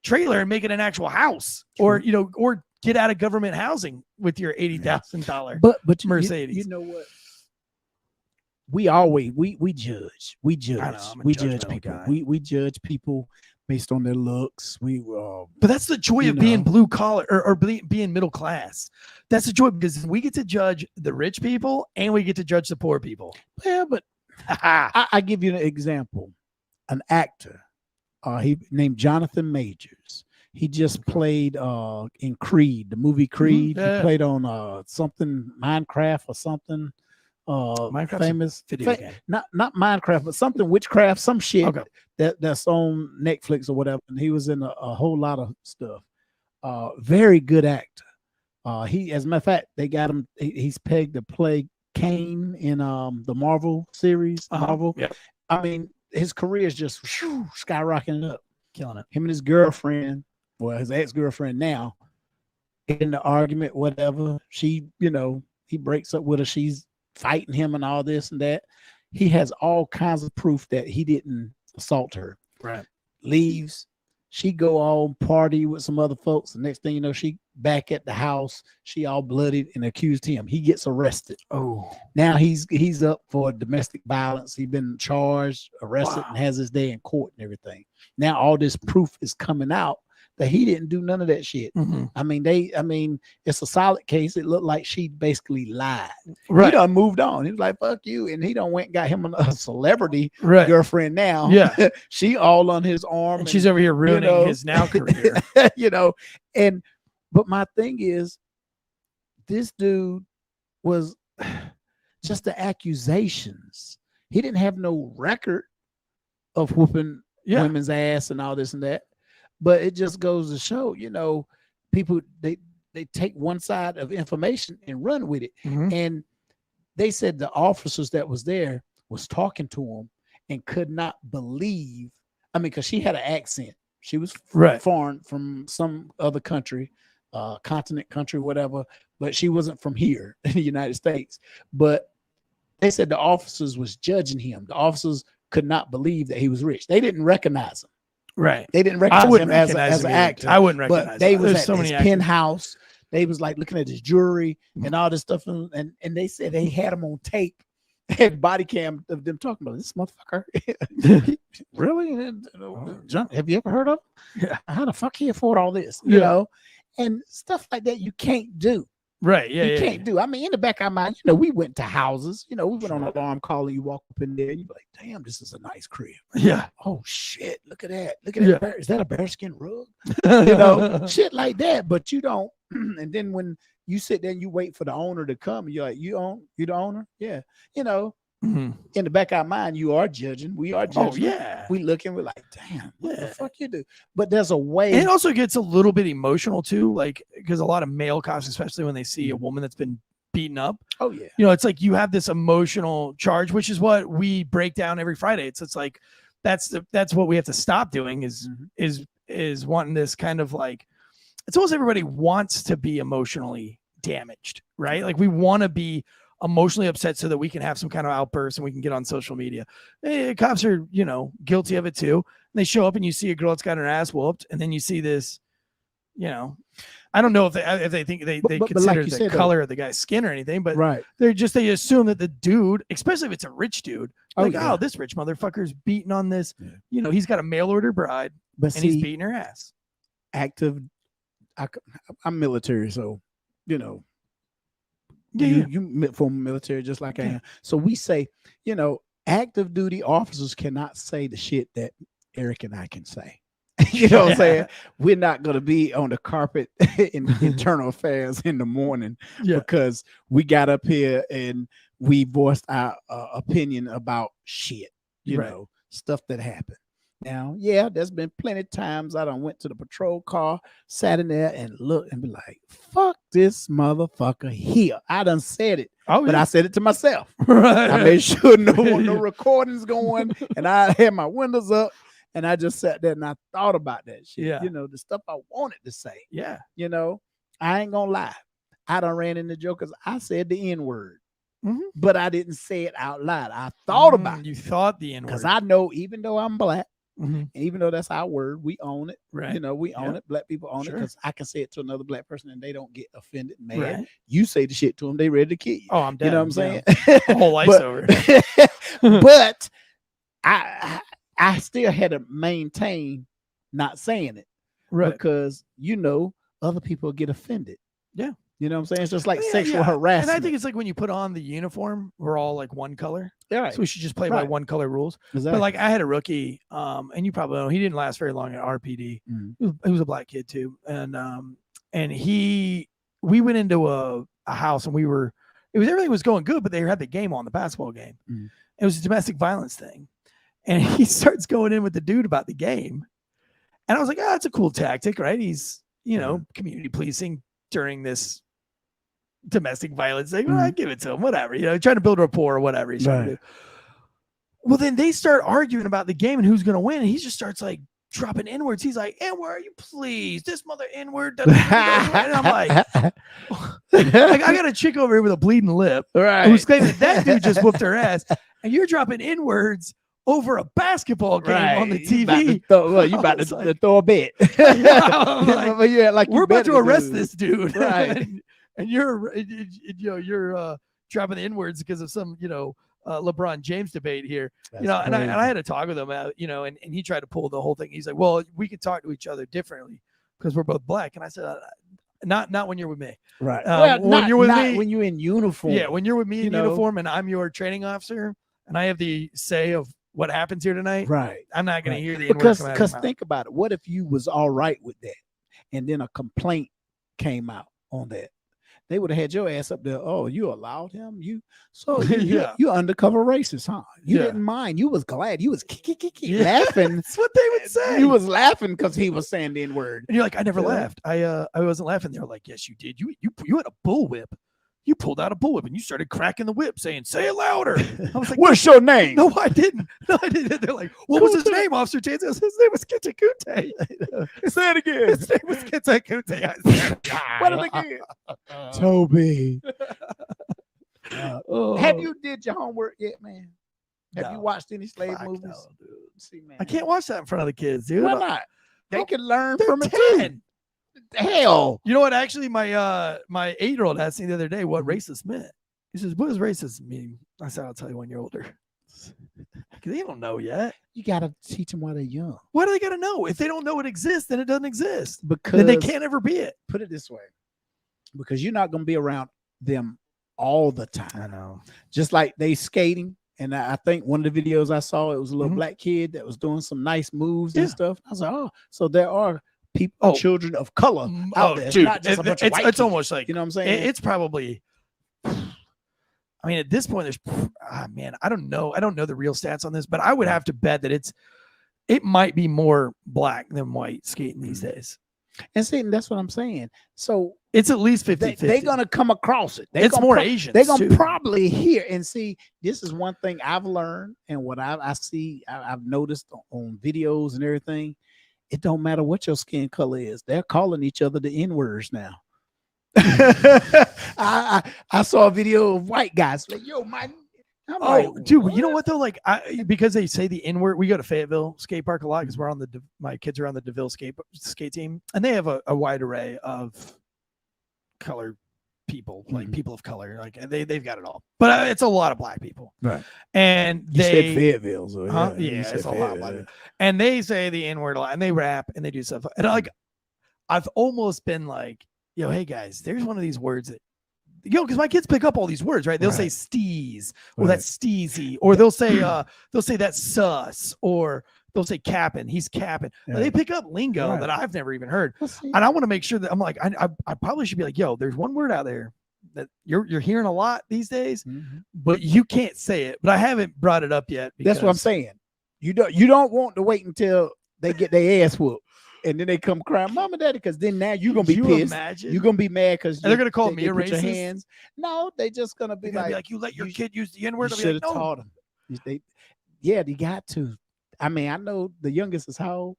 trailer and make it an actual house? True. Or get out of government housing with your $80,000
but
Mercedes.
You know what? We always we judge. We judge. We judge people. We judge people based on their looks.
But that's the joy of being blue collar or being middle class. That's the joy, because we get to judge the rich people and we get to judge the poor people.
Yeah, but I give you an example. An actor, he named Jonathan Majors. He just played in Creed, the movie Creed. He played on something Minecraft or something. Famous
video game.
Not Minecraft, but something witchcraft, some shit that's on Netflix or whatever. And he was in a whole lot of stuff. Very good actor. He, as a matter of fact, they got him. He's pegged to play Kane in the Marvel series. Marvel. Yep. I mean, his career is just skyrocketing up,
killing it.
Him and his girlfriend, well, his ex-girlfriend now, in the argument, whatever. She, he breaks up with her. She's fighting him and all this and that. He has all kinds of proof that he didn't assault her.
Right.
Leaves. She go all party with some other folks. The next thing you know, she back at the house. She all bloodied and accused him. He gets arrested.
Oh.
Now he's up for domestic violence. He's been charged, arrested, and has his day in court and everything. Now all this proof is coming out that he didn't do none of that shit.
Mm-hmm.
I mean, it's a solid case. It looked like she basically lied.
Right.
He done moved on. He was like, fuck you. And he done went and got him a celebrity girlfriend now.
Yeah.
She all on his arm.
And she's over here ruining his now career.
But my thing is, this dude was just the accusations. He didn't have no record of whooping women's ass and all this and that. But it just goes to show, people, they take one side of information and run with it.
Mm-hmm.
And they said the officers that was there was talking to him and could not believe. I mean, because she had an accent. She was foreign from some other country, continent, country, whatever. But she wasn't from here in the United States. But they said the officers was judging him. The officers could not believe that he was rich. They didn't recognize him.
Right.
They didn't recognize him as an actor.
I wouldn't recognize him.
But they was at his penthouse. They was like looking at his jewelry and all this stuff. And they said they had him on tape. They had body cam of them talking about this motherfucker. Really? John, have you ever heard of him?
Yeah.
How the fuck he afford all this? You know? And stuff like that you can't do.
Right. Yeah.
You can't do. I mean, in the back of our mind, we went to houses. We went on an alarm call and you walk up in there and you're like, damn, this is a nice crib.
Yeah.
Oh shit. Look at that. Look at that. Is that a bearskin rug? Shit like that. But you don't. And then when you sit there and you wait for the owner to come, you're like, you the owner? Yeah. In the back of our mind, you are judging. We are judging.
Oh, yeah.
We looking, we're like, damn, what the fuck you do? But there's a way.
And it also gets a little bit emotional too, like, because a lot of male cops, especially when they see a woman that's been beaten up.
Oh, yeah.
It's like you have this emotional charge, which is what we break down every Friday. It's like that's what we have to stop doing is wanting this kind of like, it's almost everybody wants to be emotionally damaged, right? Like we want to be emotionally upset so that we can have some kind of outburst and we can get on social media. Hey, cops are, guilty of it too. And they show up and you see a girl that's got her ass whooped, and then you see this, I don't know if they think they consider like the color of the guy's skin or anything, but they assume that the dude, especially if it's a rich dude, oh, this rich motherfucker's beating on this, he's got a mail order bride, and he's beating her ass.
Active, I'm military, so you from military just like I am. So we say, active duty officers cannot say the shit that Eric and I can say. You know what I'm saying? We're not going to be on the carpet in internal affairs in the morning because we got up here and we voiced our opinion about shit, you know, stuff that happened. Now, there's been plenty of times I done went to the patrol car, sat in there and looked and be like, fuck this motherfucker here. I done said it, but I said it to myself. I made sure no recordings going, and I had my windows up, and I just sat there and I thought about that shit. You know, the stuff I wanted to say. You know, I ain't gonna lie. I done ran into jokers. I said the N-word. But I didn't say it out loud. I thought about it.
You thought the N-word.
Because I know, even though I'm black, even though that's our word, we own it. You know, we own it. Black people own it because I can say it to another black person and they don't get offended, mad. You say the shit to them, they ready to kill you.
Oh, I'm dead.
You know what I'm saying?
The whole life's over.
But I still had to maintain not saying it. Because, you know, other people get offended. You know what I'm saying? It's just like sexual harassment.
And I think it's like when you put on the uniform, we're all like one color. So we should just play by one color rules. But like I had a rookie, and you probably know, he didn't last very long at RPD. He was a black kid too. And we went into a house and everything was going good, but they had the game on, the basketball game. It was a domestic violence thing. And he starts going in with the dude about the game. And I was like, that's a cool tactic, right? He's, you know, community policing during this domestic violence thing. Well, I give it to him, whatever, you know, trying to build rapport or whatever he's trying to do. Well, then they start arguing about the game and who's going to win. And he just starts like dropping N-words. He's like, N-word, you please, this mother N-word. And I'm like, I got a chick over here with a bleeding lip who's claiming that dude just whooped her ass. And you're dropping N-words over a basketball game on the TV.
You about to throw a bet.
We're about to arrest this dude. And you're dropping the N-words because of some, you know, LeBron James debate here. That's and I had to talk with him, you know, and he tried to pull the whole thing. He's like, well, we can talk to each other differently because we're both black. And I said, not when you're with me. When you're with me,
when you're in uniform.
When you're with me in uniform and I'm your training officer and I have the say of what happens here tonight. I'm not going to hear the N-word
because think about it. What if you was all right with that and then a complaint came out on that? They would have had your ass up there. Oh, you allowed him? You undercover racist, huh? You didn't mind. You was glad. You was laughing.
That's what they would say.
You was laughing because he was saying the N-word.
And you're like, I never laughed. I wasn't laughing. They're like, yes, you did. You had a bullwhip. You pulled out a bullwhip and you started cracking the whip saying, say it louder. I was like,
what's your name?
No, I didn't. They're like, what was his name, Officer Tansey? His name was Kitakute.
Say it again.
His name was Kitakute.
What it again? Toby. Have you did your homework yet, man? Have you watched any slave movies?
No, dude. See, man. I can't watch that in front of the kids, dude.
Why not? They can learn from it too. Hell,
you know what? Actually, my 8-year-old asked me the other day what racist meant. He says, "What does racist mean?" I said, "I'll tell you when you're older." They don't know yet.
You gotta teach them while they're young.
Why do they gotta know? If they don't know it exists, then it doesn't exist.
Because
then they can't ever be it.
Put it this way, because you're not gonna be around them all the time.
I know.
Just like they skating. And I think one of the videos I saw, it was a little black kid that was doing some nice moves and stuff. I was like, oh, so there are people, children of color out there. It's
dude,
not just a bunch of white
it's
kids.
almost like,
you know what I'm saying?
It's probably, I mean, at this point, there's, man, I don't know the real stats on this, but I would have to bet that it might be more black than white skating these days.
And see, that's what I'm saying. So
it's at least 50-50.
They're gonna come across it.
It's more Asians.
They're gonna probably hear and see. This is one thing I've learned, and what I see, I've noticed on videos and everything. It don't matter what your skin color is. They're calling each other the N-words now. I saw a video of white guys like, yo, man.
Dude, you know what though? Like, because they say the N-word, we go to Fayetteville skate park a lot because we're on my kids are on the DeVille skate team, and they have a wide array of color people, like people of color, like they've got it all. But it's a lot of black people,
right?
And
you said Fayetteville, so
it's a lot of black people. And they say the N-word a lot, and they rap and they do stuff. And I've almost been like, yo, hey guys, there's one of these words that. Because my kids pick up all these words, right? They'll say steez, or that's steezy, or they'll say that's sus, or they'll say capping. He's capping.
Yeah.
They pick up lingo
Right.
that I've never even heard.
Let's see.
And I want to make sure that I'm like, I probably should be like, yo, there's one word out there that you're hearing a lot these days, but you can't say it. But I haven't brought it up yet.
That's what I'm saying. You don't want to wait until they get their ass whooped. And then they come crying, Mama, Daddy, because then now you're gonna be pissed.
Imagine?
You're gonna be mad because
they're gonna call me
they
a
put your
racist.
hands. No, they just gonna be like,
you let your kid use the N-word.
You
I'll be
should have
like, no.
taught them. Yeah, they got to. I mean, I know the youngest is how old?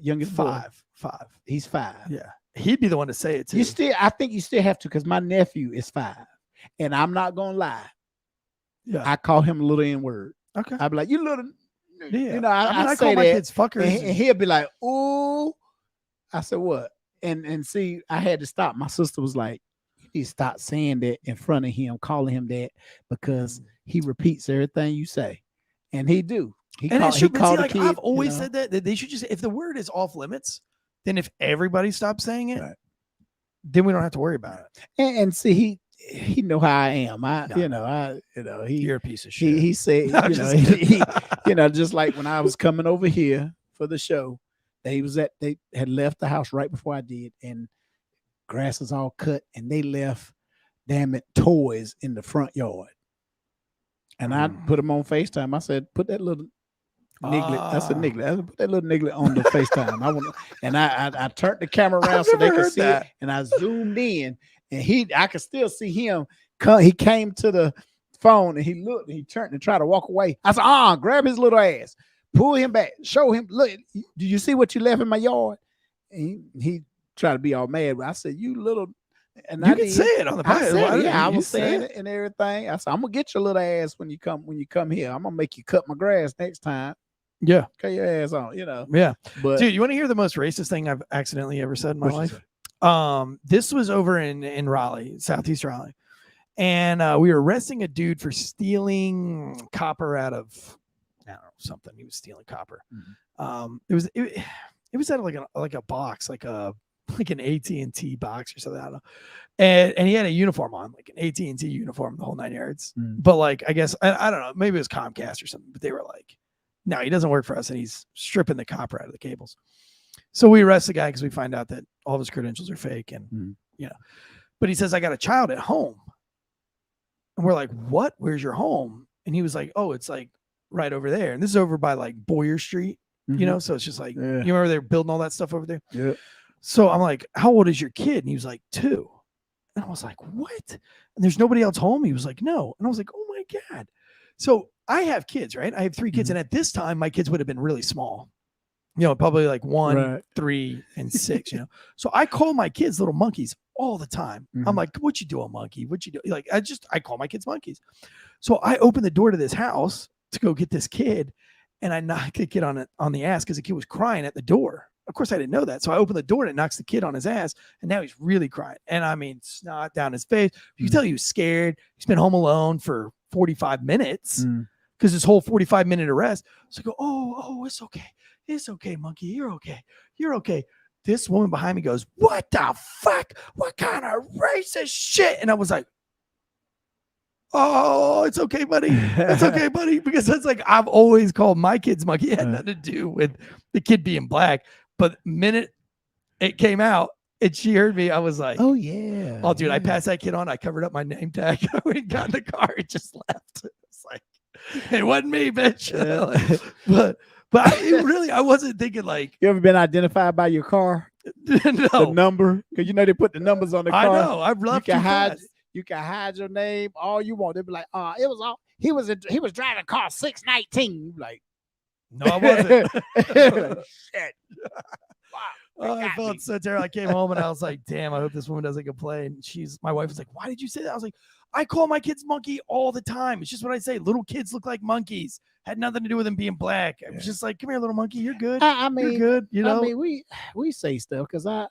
Youngest boy.
Five.
He's 5.
Yeah, he'd be the one to say it too.
I think you still have to, because my nephew is 5, and I'm not gonna lie.
Yeah,
I call him a little N-word.
Okay,
I'd be like, you little.
Yeah,
You know, I
call
say
my
that,
kids fuckers,
and he'll be like, "Ooh," I said, "What?" And see, I had to stop. My sister was like, "You need to stop saying that in front of him, calling him that, because he repeats everything you say," and he do.
I've always said that they should just, if the word is off limits, then if everybody stops saying it, then we don't have to worry about it.
And see, he know how I am.
You're a piece of shit.
He said, just like when I was coming over here for the show, they had left the house right before I did, and grass is all cut, and they left, damn it, toys in the front yard. And I put them on FaceTime. I said, put that little niglet. I said, niglet. I said, put that little niglet on the FaceTime. I turned the camera around so they could see it, and I zoomed in. And I could still see him come. He came to the phone and he looked and he turned and tried to walk away. I said, grab his little ass, pull him back, show him, look, do you see what you left in my yard? And he tried to be all mad. But I said, you little, and
you can say it on the podcast.
I was saying it and everything. I said, I'm gonna get your little ass when you come here. I'm gonna make you cut my grass next time.
Yeah.
Cut your ass on,
Yeah.
But
dude, you want to hear the most racist thing I've accidentally ever said in my life? This was over in Raleigh, Southeast Raleigh. And we were arresting a dude for stealing copper out of, I don't know, something. He was stealing copper. It was out of like a box, like an AT&T box or something. I don't know. And he had a uniform on, like an AT&T uniform, the whole 9 yards. But like, I guess, I don't know, maybe it was Comcast or something, but they were like, no, he doesn't work for us, and he's stripping the copper out of the cables. So we arrest the guy because we find out that all of his credentials are fake, and but he says, I got a child at home. And we're like, what? Where's your home? And he was like, oh, it's like right over there. And this is over by like Boyer Street, so it's just like, you remember they're building all that stuff over there?
Yeah.
So I'm like, how old is your kid? And he was like, 2. And I was like, what? And there's nobody else home? He was like, no. And I was like, oh my God. So I have kids, right? I have 3 kids. And at this time, my kids would have been really small. Probably like 1, 3, and 6, So I call my kids little monkeys all the time. I'm like, what you doing, monkey? What you do? Like, I call my kids monkeys. So I open the door to this house to go get this kid, and I knock the kid on the ass because the kid was crying at the door. Of course, I didn't know that. So I open the door and it knocks the kid on his ass, and now he's really crying. And I mean, snot down his face. You can tell he was scared. He's been home alone for 45 minutes because this whole 45-minute arrest. So I go, oh, it's okay. It's okay, monkey. You're okay. You're okay. This woman behind me goes, what the fuck? What kind of racist shit? And I was like, oh, it's okay, buddy. It's okay, buddy. Because it's like, I've always called my kids monkey. It had nothing to do with the kid being black. But the minute it came out and she heard me, I was like,
oh, yeah.
Oh, dude, I passed that kid on. I covered up my name tag. I went and got in the car and just left. It's like, it wasn't me, bitch. But I wasn't thinking like.
You ever been identified by your car?
No.
The number? Because they put the numbers on the car.
I know. I've loved
you can hide your name all you want. They'll be like, it was all he was driving car 619. Like,
no, I wasn't.
Shit. Wow.
I felt so terrible. I came home and I was like, damn, I hope this woman doesn't complain. My wife was like, why did you say that? I was like, I call my kids monkey all the time. It's just what I say. Little kids look like monkeys. Had nothing to do with them being black. I was just like, come here, little monkey. You're good.
I mean,
you're good.
I mean, we say stuff because I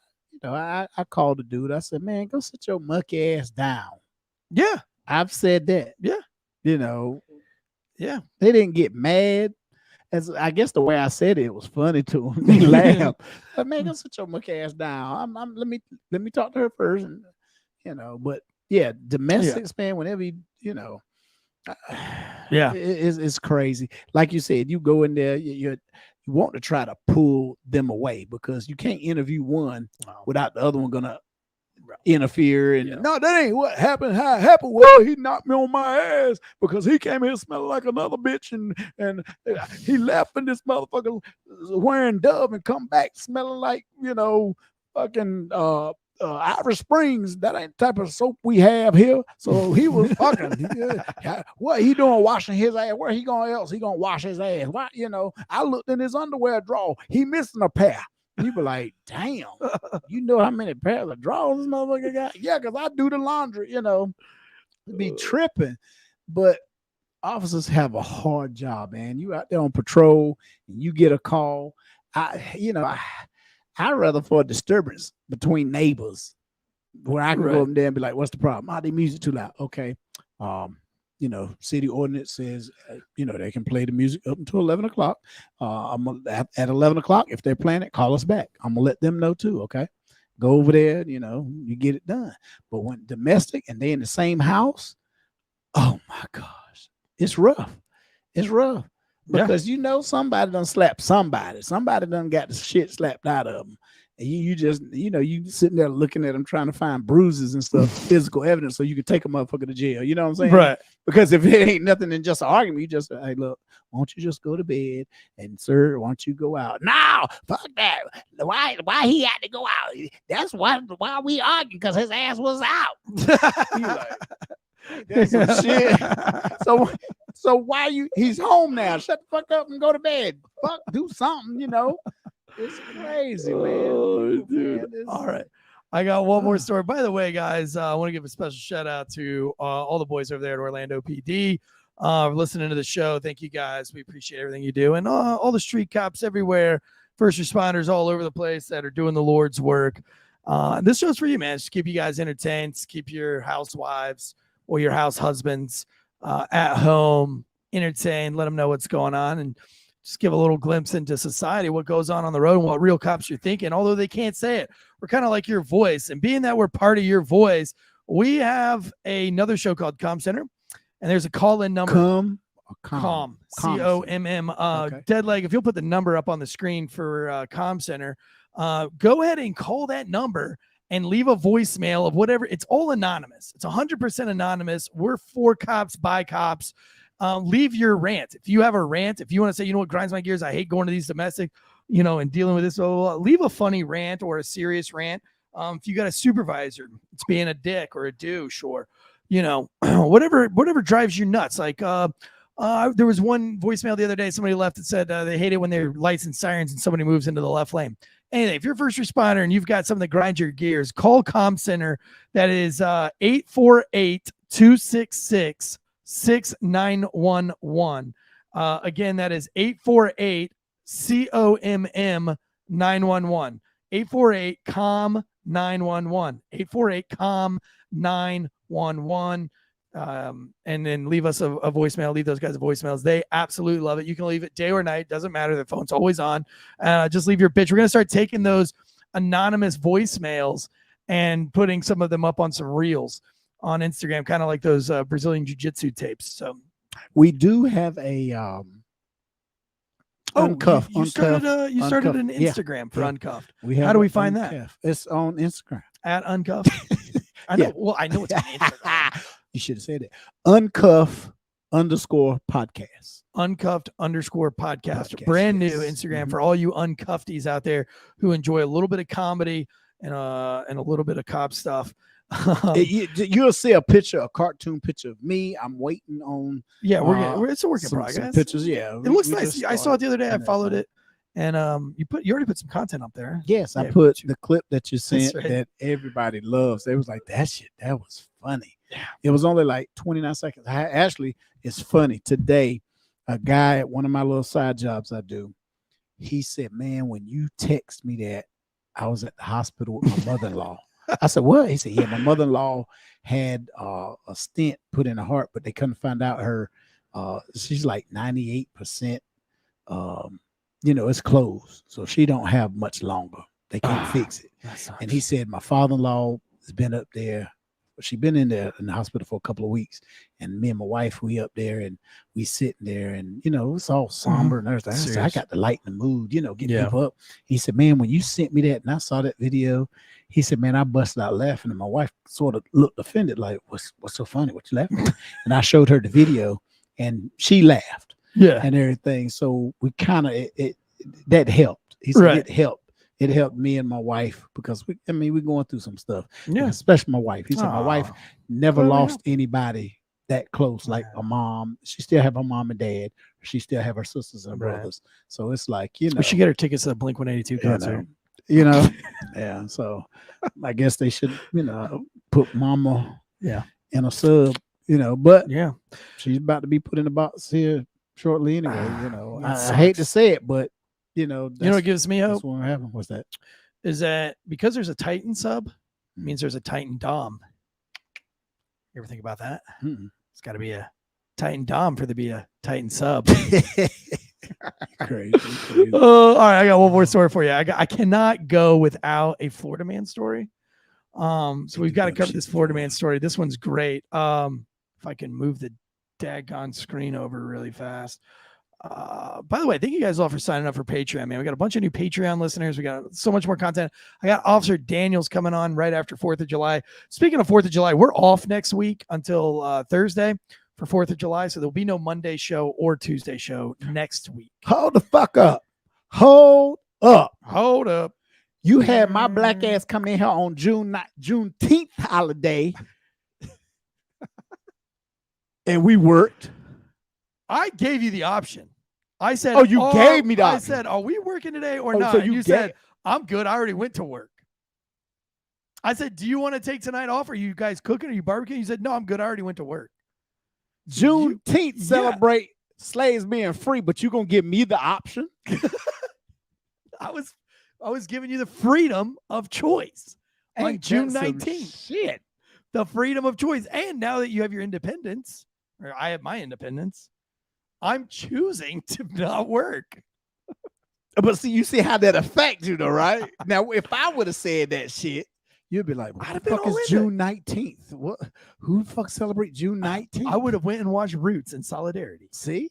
called the dude. I said, man, go sit your monkey ass down.
Yeah.
I've said that.
Yeah.
Yeah. They didn't get mad. As I guess the way I said it was funny to them. They laughed. But man, go sit your monkey ass down. Let me talk to her first. And, but yeah, domestics, man, whenever it's crazy. Like you said, you go in there, you want to try to pull them away because you can't interview one without the other one gonna interfere. And no, that ain't what happened. How it happened? Well, he knocked me on my ass because he came here smelling like another bitch, and he left, and this motherfucker wearing Dove and come back smelling like fucking Irish Springs. That ain't the type of soap we have here. So he was fucking. What he doing washing his ass? Where he going else? He gonna wash his ass? Why? I looked in his underwear drawer. He missing a pair. You be like, damn, you know how many pairs of drawers this motherfucker got? Yeah, because I do the laundry, be tripping. But officers have a hard job, man. You out there on patrol and you get a call. I'd rather for a disturbance between neighbors where I can go up there and be like, what's the problem? The music too loud. Okay. City ordinance says, they can play the music up until 11 o'clock. At 11 o'clock, if they're playing it, call us back. I'm going to let them know too, okay? Go over there, you get it done. But when domestic and they in the same house, oh my gosh, it's rough. It's rough. Because somebody done slapped somebody. Somebody done got the shit slapped out of them. And you just, you sitting there looking at them trying to find bruises and stuff, physical evidence, so you can take a motherfucker to jail. You know what I'm saying? Right. Because if it ain't nothing than just an argument, you just say, hey, look, why don't you just go to bed? And sir, why don't you go out? No, fuck that. Why he had to go out? That's why we arguing, because his ass was out. You like, that's some shit. So why he's home now. Shut the fuck up and go to bed. Fuck, do something, It's crazy, man.
Oh, dude. All right. I got one more story. By the way, guys, I want to give a special shout out to all the boys over there at Orlando PD listening to the show. Thank you, guys. We appreciate everything you do. And all the street cops everywhere, first responders all over the place that are doing the Lord's work. This show's for you, man. Just keep you guys entertained. Keep your housewives or your house husbands at home, entertained. Let them know what's going on. And just give a little glimpse into society, what goes on the road and what real cops are thinking, although they can't say it. We're kind of like your voice. And being that we're part of your voice, we have another show called Com Center. And there's a call-in number.
Com.
COMM.
Okay.
Deadleg, if you'll put the number up on the screen for Com Center, go ahead and call that number and leave a voicemail of whatever. It's all anonymous. It's 100% anonymous. We're for cops, by cops. Leave your rant. If you have a rant, if you want to say, what grinds my gears, I hate going to these domestic, and dealing with this, leave a funny rant or a serious rant. If you got a supervisor, it's being a dick or a douche or, whatever drives you nuts. Like, there was one voicemail the other day. Somebody left that said they hate it when there are lights and sirens and somebody moves into the left lane. Anyway, if you're a first responder and you've got something that grinds your gears, call Com Center. That is 848-266 6911. Again, that is 848 COMM 911. 848 COM 911. 848 COM 911. And then leave us a voicemail. Leave those guys a voicemails. They absolutely love it. You can leave it day or night. Doesn't matter. The phone's always on. Just leave your bitch. We're going to start taking those anonymous voicemails and putting some of them up on some reels on Instagram, kind of like those Brazilian jiu-jitsu tapes. So
we do have a Uncuffed.
You started an Instagram for Uncuffed. How do we find that?
It's on Instagram
at Uncuffed. I know. Well, I know it's on Instagram.
You should have said it. Uncuffed _podcast.
Uncuffed _podcast. Brand new Instagram for all you uncuffedies out there who enjoy a little bit of comedy and a little bit of cop stuff.
You'll see a cartoon picture of me. I'm waiting on.
Yeah, it's a work in progress. Some
pictures, yeah.
It looks nice. I saw it the other day. I followed it, and you already put some content up there.
Yes, I put the clip that you sent that everybody loves. They was like, that was funny. Yeah. It was only like 29 seconds. Actually, it's funny. Today, a guy at one of my little side jobs I do, he said, man, when you text me that, I was at the hospital with my mother-in-law. I said, what? He said, yeah, my mother-in-law had a stent put in her heart, but they couldn't find out she's like 98%, it's closed. So she don't have much longer. They can't fix it. And he said, my father-in-law has been up there she been in the hospital for a couple of weeks, and me and my wife, we up there and we sitting there, and it's all somber and everything. I said, I got to lighten the mood, get people up. He said, man, when you sent me that and I saw that video, he said, man, I busted out laughing, and my wife sort of looked offended, like, what's so funny? What you laughing at? And I showed her the video, and she laughed, and everything. So we kind of that helped. He said it helped. It helped me and my wife because we're going through some stuff. Yeah, especially my wife. He said my wife never lost anybody that close, like a mom. She still have her mom and dad. She still have her sisters and brothers. So it's like,
we should get her tickets to the Blink-182 concert.
Yeah. So I guess they should, put mama in a sub, but she's about to be put in a box here shortly anyway. I hate to say it, but what gives me hope? What happened? What's that?
Is that because there's a Titan sub, means there's a Titan Dom. You ever think about that? It's got to be a Titan Dom for there to be a Titan sub.
Crazy.
All right, I got one more story for you. I cannot go without a Florida man story. So we've got to cover this Florida man story. This one's great. If I can move the daggone screen over really fast. By the way, thank you guys all for signing up for Patreon, man. We got a bunch of new Patreon listeners. We got so much more content. I got Officer Daniels coming on right after 4th of July. Speaking of 4th of July, we're off next week until Thursday for 4th of July. So there'll be no Monday show or Tuesday show next week.
Hold the fuck up. Hold up.
You
had my black ass come in here on Juneteenth holiday. And we worked.
I gave you the option. I said,
"Oh, you gave me the option."
I said, "Are we working today or not?" So you said, "I'm good. I already went to work." I said, "Do you want to take tonight off? Are you guys cooking? Are you barbecuing?" You said, "No, I'm good. I already went to work."
Juneteenth celebrate slaves being free, but you gonna give me the option?
I was giving you the freedom of choice on June 19th.
Shit,
the freedom of choice, and now that you have your independence, or I have my independence, I'm choosing to not work.
But you see how that affects you, though, right? Now, if I would have said that shit, you'd be like, "What the fuck is June 19th? What? Who the fuck celebrate June 19th?"
I would have went and watched Roots in solidarity.
See,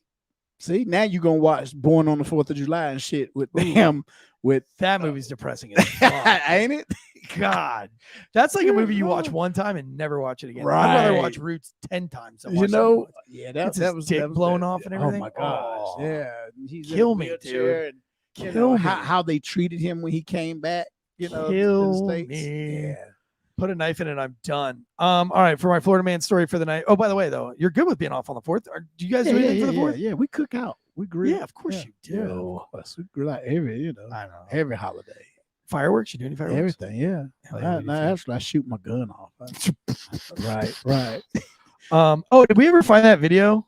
now you're gonna watch Born on the 4th of July and shit with them. With
that movie's depressing as fuck.
Ain't it?
God, that's like a movie you watch one time and never watch it again.
Right.
I'd rather watch Roots 10 times. Than watch
that was
dick blown off and everything.
Oh my gosh, yeah,
he's kill me, dude.
Kill me. How they treated him when he came back.
Kill me. Yeah. Put a knife in it. I'm done. All right, for my Florida man story for the night. Oh, by the way, though, you're good with being off on the 4th. Do you guys do anything for the 4th?
Yeah, we cook out. We grill.
Yeah, of course you do.
Yeah. We grill out every, I know, every holiday.
Fireworks? You do any fireworks?
Everything, yeah. Actually, I shoot my gun off. Right.
Oh, did we ever find that video?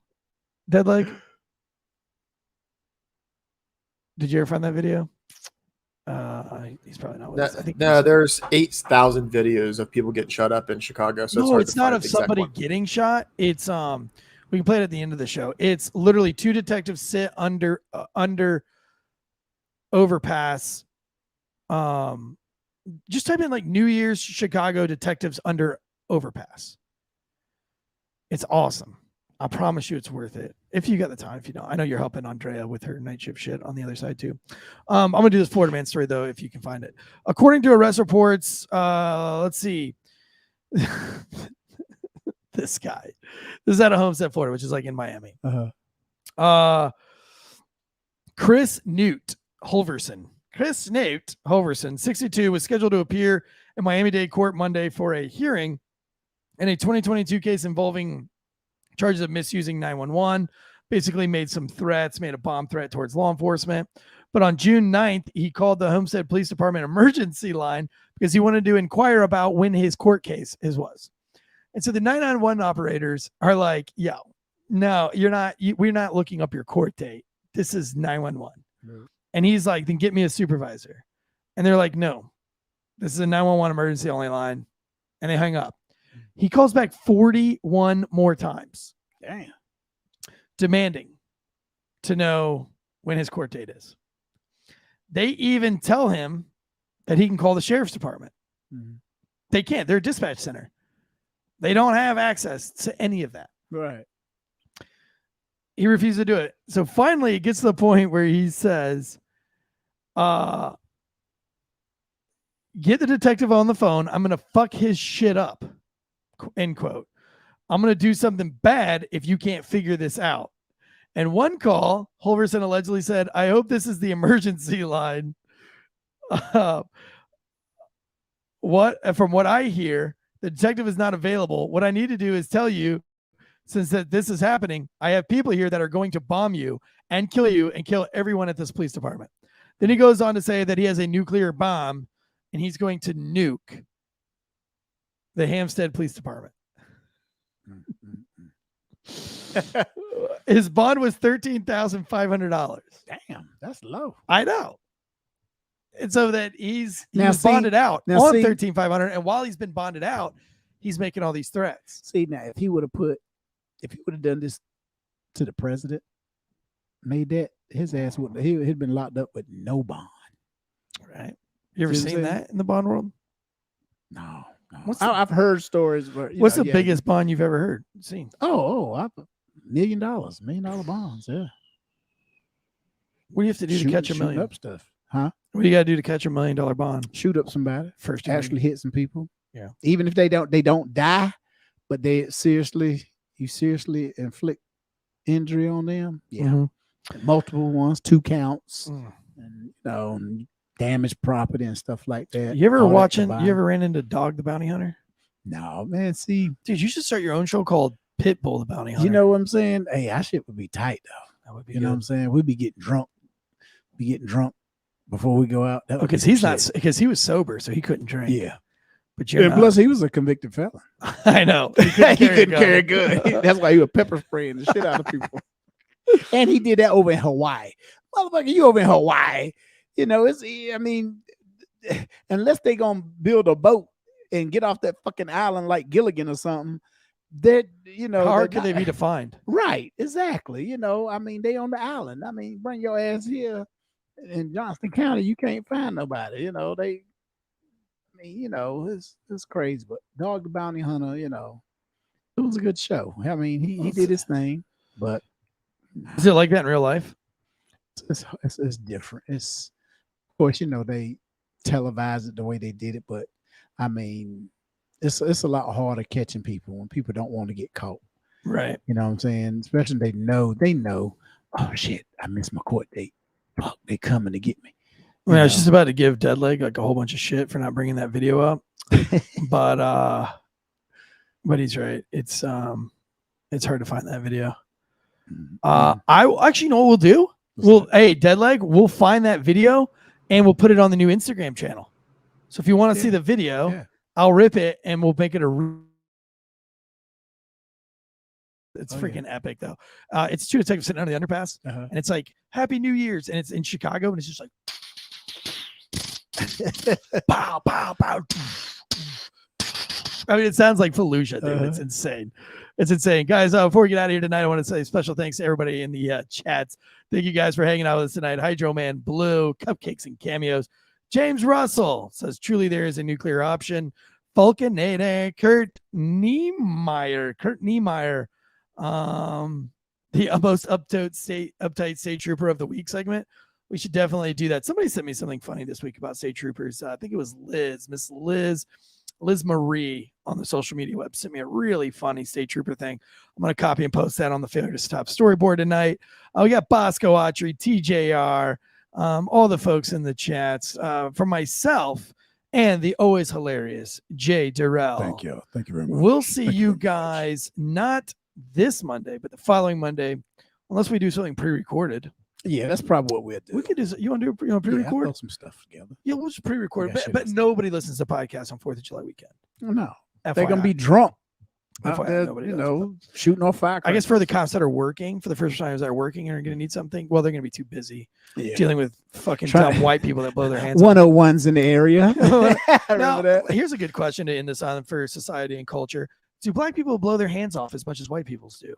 Did you ever find that video? He's probably not with us. I think
there's 8,000 videos of people getting shot up in Chicago. So
it's not of somebody getting shot. It's we can play it at the end of the show. It's literally two detectives sit under overpass. Just type in like New Year's Chicago detectives under overpass. It's awesome. I promise you it's worth it. If you got the time, if you don't. I know you're helping Andrea with her night shift shit on the other side too. I'm going to do this Florida man story though, if you can find it. According to arrest reports, let's see. This guy. This is out of Homestead, Florida, which is like in Miami. Chris Newt Holverson, 62, was scheduled to appear in Miami-Dade court Monday for a hearing in a 2022 case involving charges of misusing 911, basically made some threats, made a bomb threat towards law enforcement. But on June 9th, he called the Homestead Police Department emergency line because he wanted to inquire about when his court case was. And so the 911 operators are like, yo, no, we're not looking up your court date. This is 911. No. And he's like, then get me a supervisor. And they're like, no, this is a 911 emergency only line. And they hung up. He calls back 41 more times.
Damn.
Demanding to know when his court date is. They even tell him that he can call the sheriff's department. Mm-hmm. They can't. They're a dispatch center. They don't have access to any of that.
Right.
He refused to do it. So finally, it gets to the point where he says, get the detective on the phone. I'm going to fuck his shit up. End quote. I'm going to do something bad if you can't figure this out. And one call, Holverson allegedly said, I hope this is the emergency line. From what I hear, the detective is not available. What I need to do is tell you, since that this is happening, I have people here that are going to bomb you and kill everyone at this police department. Then he goes on to say that he has a nuclear bomb and he's going to nuke the Hampstead Police Department. His bond was $13,500.
Damn, that's low.
I know. And so that he
Now
was
see-
bonded out
now
on
see-
$13,500, and while he's been bonded out, he's making all these threats.
See, now if he would have done this to the president, made that, his ass would he'd been locked up with no bond.
Right? You ever
See what I'm
seen
saying?
that in the bond world?
No.
What's the-
I've heard stories. But,
What's the biggest bond you've ever heard seen?
$1 million, $1 million bonds. Yeah.
What do you have to do to catch a
Shooting
million?
up stuff, huh?
What do you got to do to catch $1 million bond?
Shoot up somebody.
First, you
Actually hit some people.
Yeah.
Even if they don't die, but you seriously inflict injury on them. Yeah.
Mhm.
Multiple ones, 2 counts,
Mm.
and damaged property and stuff like that.
You ever
all that
watching?
combined.
You ever ran into Dog the Bounty Hunter?
No, man. See,
Dude, you should start your own show called Pitbull the Bounty Hunter.
you know what I'm saying? Hey, our shit would be tight though.
that would be
You know what
good.
I'm saying? We'd be getting drunk. Before we go out. That would
Because
be
he's
some
not,
shit.
because he was sober, so he couldn't drink.
Yeah.
But you're
And
not.
plus, he was a convicted felon.
I know.
He couldn't carry a
gun.
gun. That's why he was pepper spraying the shit out of people. And he did that over in Hawaii. Motherfucker, you over in Hawaii. You know, unless they gonna build a boat and get off that fucking island like Gilligan or something, that,
How hard could they be to find?
Right, exactly. You know, they on the island. Bring your ass here in Johnston County. You can't find nobody. You know, it's crazy. But Dog the Bounty Hunter, it was a good show. He did his thing, but
Is it like that in real life?
it's different. Of course, they televise it the way they did it, but it's a lot harder catching people when people don't want to get caught.
Right.
You know what I'm saying? Especially they know, oh shit, I missed my court date. Fuck, they coming to get me.
I was just about to give Deadleg like a whole bunch of shit for not bringing that video up, but he's right. It's hard to find that video. I actually know what we'll do. Hey, Deadleg, we'll find that video and we'll put it on the new Instagram channel. So if you want to see the video, I'll rip it and we'll make it it's freaking epic though. It's two detectives sitting under the underpass, and it's like Happy New Year's, and it's in Chicago, and it's just like pow, pow, pow. It sounds like Fallujah, dude. It's insane. It's insane. Guys, before we get out of here tonight, I want to say special thanks to everybody in the chats. Thank you guys for hanging out with us tonight. Hydro Man Blue, Cupcakes and Cameos. James Russell says, truly there is a nuclear option. Falconator, Kurt Niemeyer, the most uptight state trooper of the week segment. We should definitely do that. Somebody sent me something funny this week about state troopers. I think it was Miss Liz Marie on the social media web sent me a really funny state trooper thing. I'm going to copy and post that on the Failure to Stop storyboard tonight. We got Bosco Autry, TJR, all the folks in the chats, for myself and the always hilarious Jay Derrell.
Thank you very much.
We'll see you guys not this Monday, but the following Monday, unless we do something pre-recorded.
Yeah, that's probably what we'll do.
We could do. You want to do pre-record?
Throw some stuff together.
Yeah, we'll just pre-record.
Yeah,
But nobody listens to podcasts on 4th of July weekend.
No,
FYI.
they're gonna be drunk.
FYI,
There,
nobody does,
shooting off firecrackers.
I guess for the cops that are working, for the first timers that are working and are going to need something, well, they're going to be too busy dealing with fucking dumb white people that blow their hands.
101s in the area.
Now, here's a good question to end this on for society and culture. Do black people blow their hands off as much as white people do?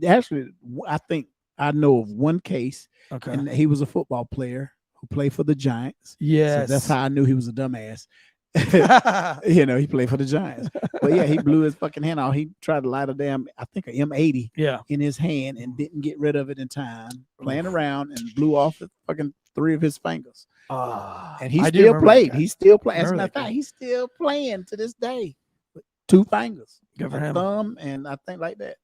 Actually, I think I know of one case,
Okay.
and he was a football player who played for the Giants.
Yes.
So that's how I knew he was a dumbass. You know, he played for the Giants. But yeah, he blew his fucking hand off. He tried to light a damn, I think, a M80 in his hand and didn't get rid of it in time, playing around and blew off the fucking 3 of his fingers. And he still played. He's still playing. As a matter of fact, he's still playing to this day with 2 fingers.
Good for him.
Thumb and I think like that.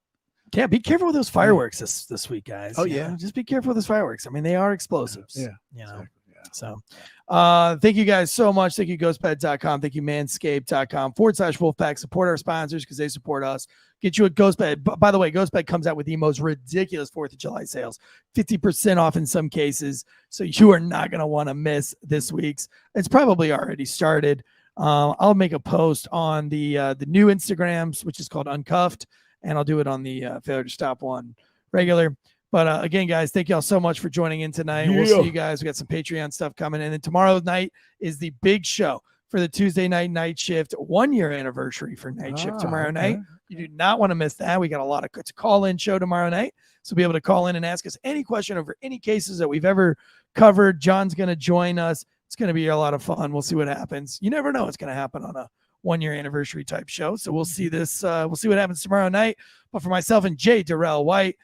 Yeah, be careful with those fireworks this week, guys.
Oh,
You
yeah.
know, just be careful with those fireworks. I mean, they are explosives.
Yeah.
You know.
Exactly. Yeah.
So thank you guys so much. Thank you, ghostbed.com. Thank you, manscaped.com/Wolfpack. Support our sponsors because they support us. Get you a Ghostbed. By the way, Ghostbed comes out with the most ridiculous 4th of July sales, 50% off in some cases. So you are not going to want to miss this week's. It's probably already started. I'll make a post on the new Instagrams, which is called Uncuffed, and I'll do it on the Failure to Stop one regular. But again, guys, thank y'all so much for joining in tonight. We'll see you guys. We got some Patreon stuff coming in. And tomorrow night is the big show for the Tuesday night shift 1-year anniversary for night shift tomorrow night. You do not want to miss that. We got a lot of good call-in show tomorrow night. So be able to call in and ask us any question over any cases that we've ever covered. John's going to join us. It's going to be a lot of fun. We'll see what happens. You never know what's going to happen on a 1-year anniversary type show. So we'll see this. We'll see what happens tomorrow night. But for myself and Jay Derrell White,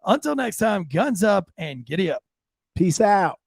until next time, guns up and giddy up.
Peace out.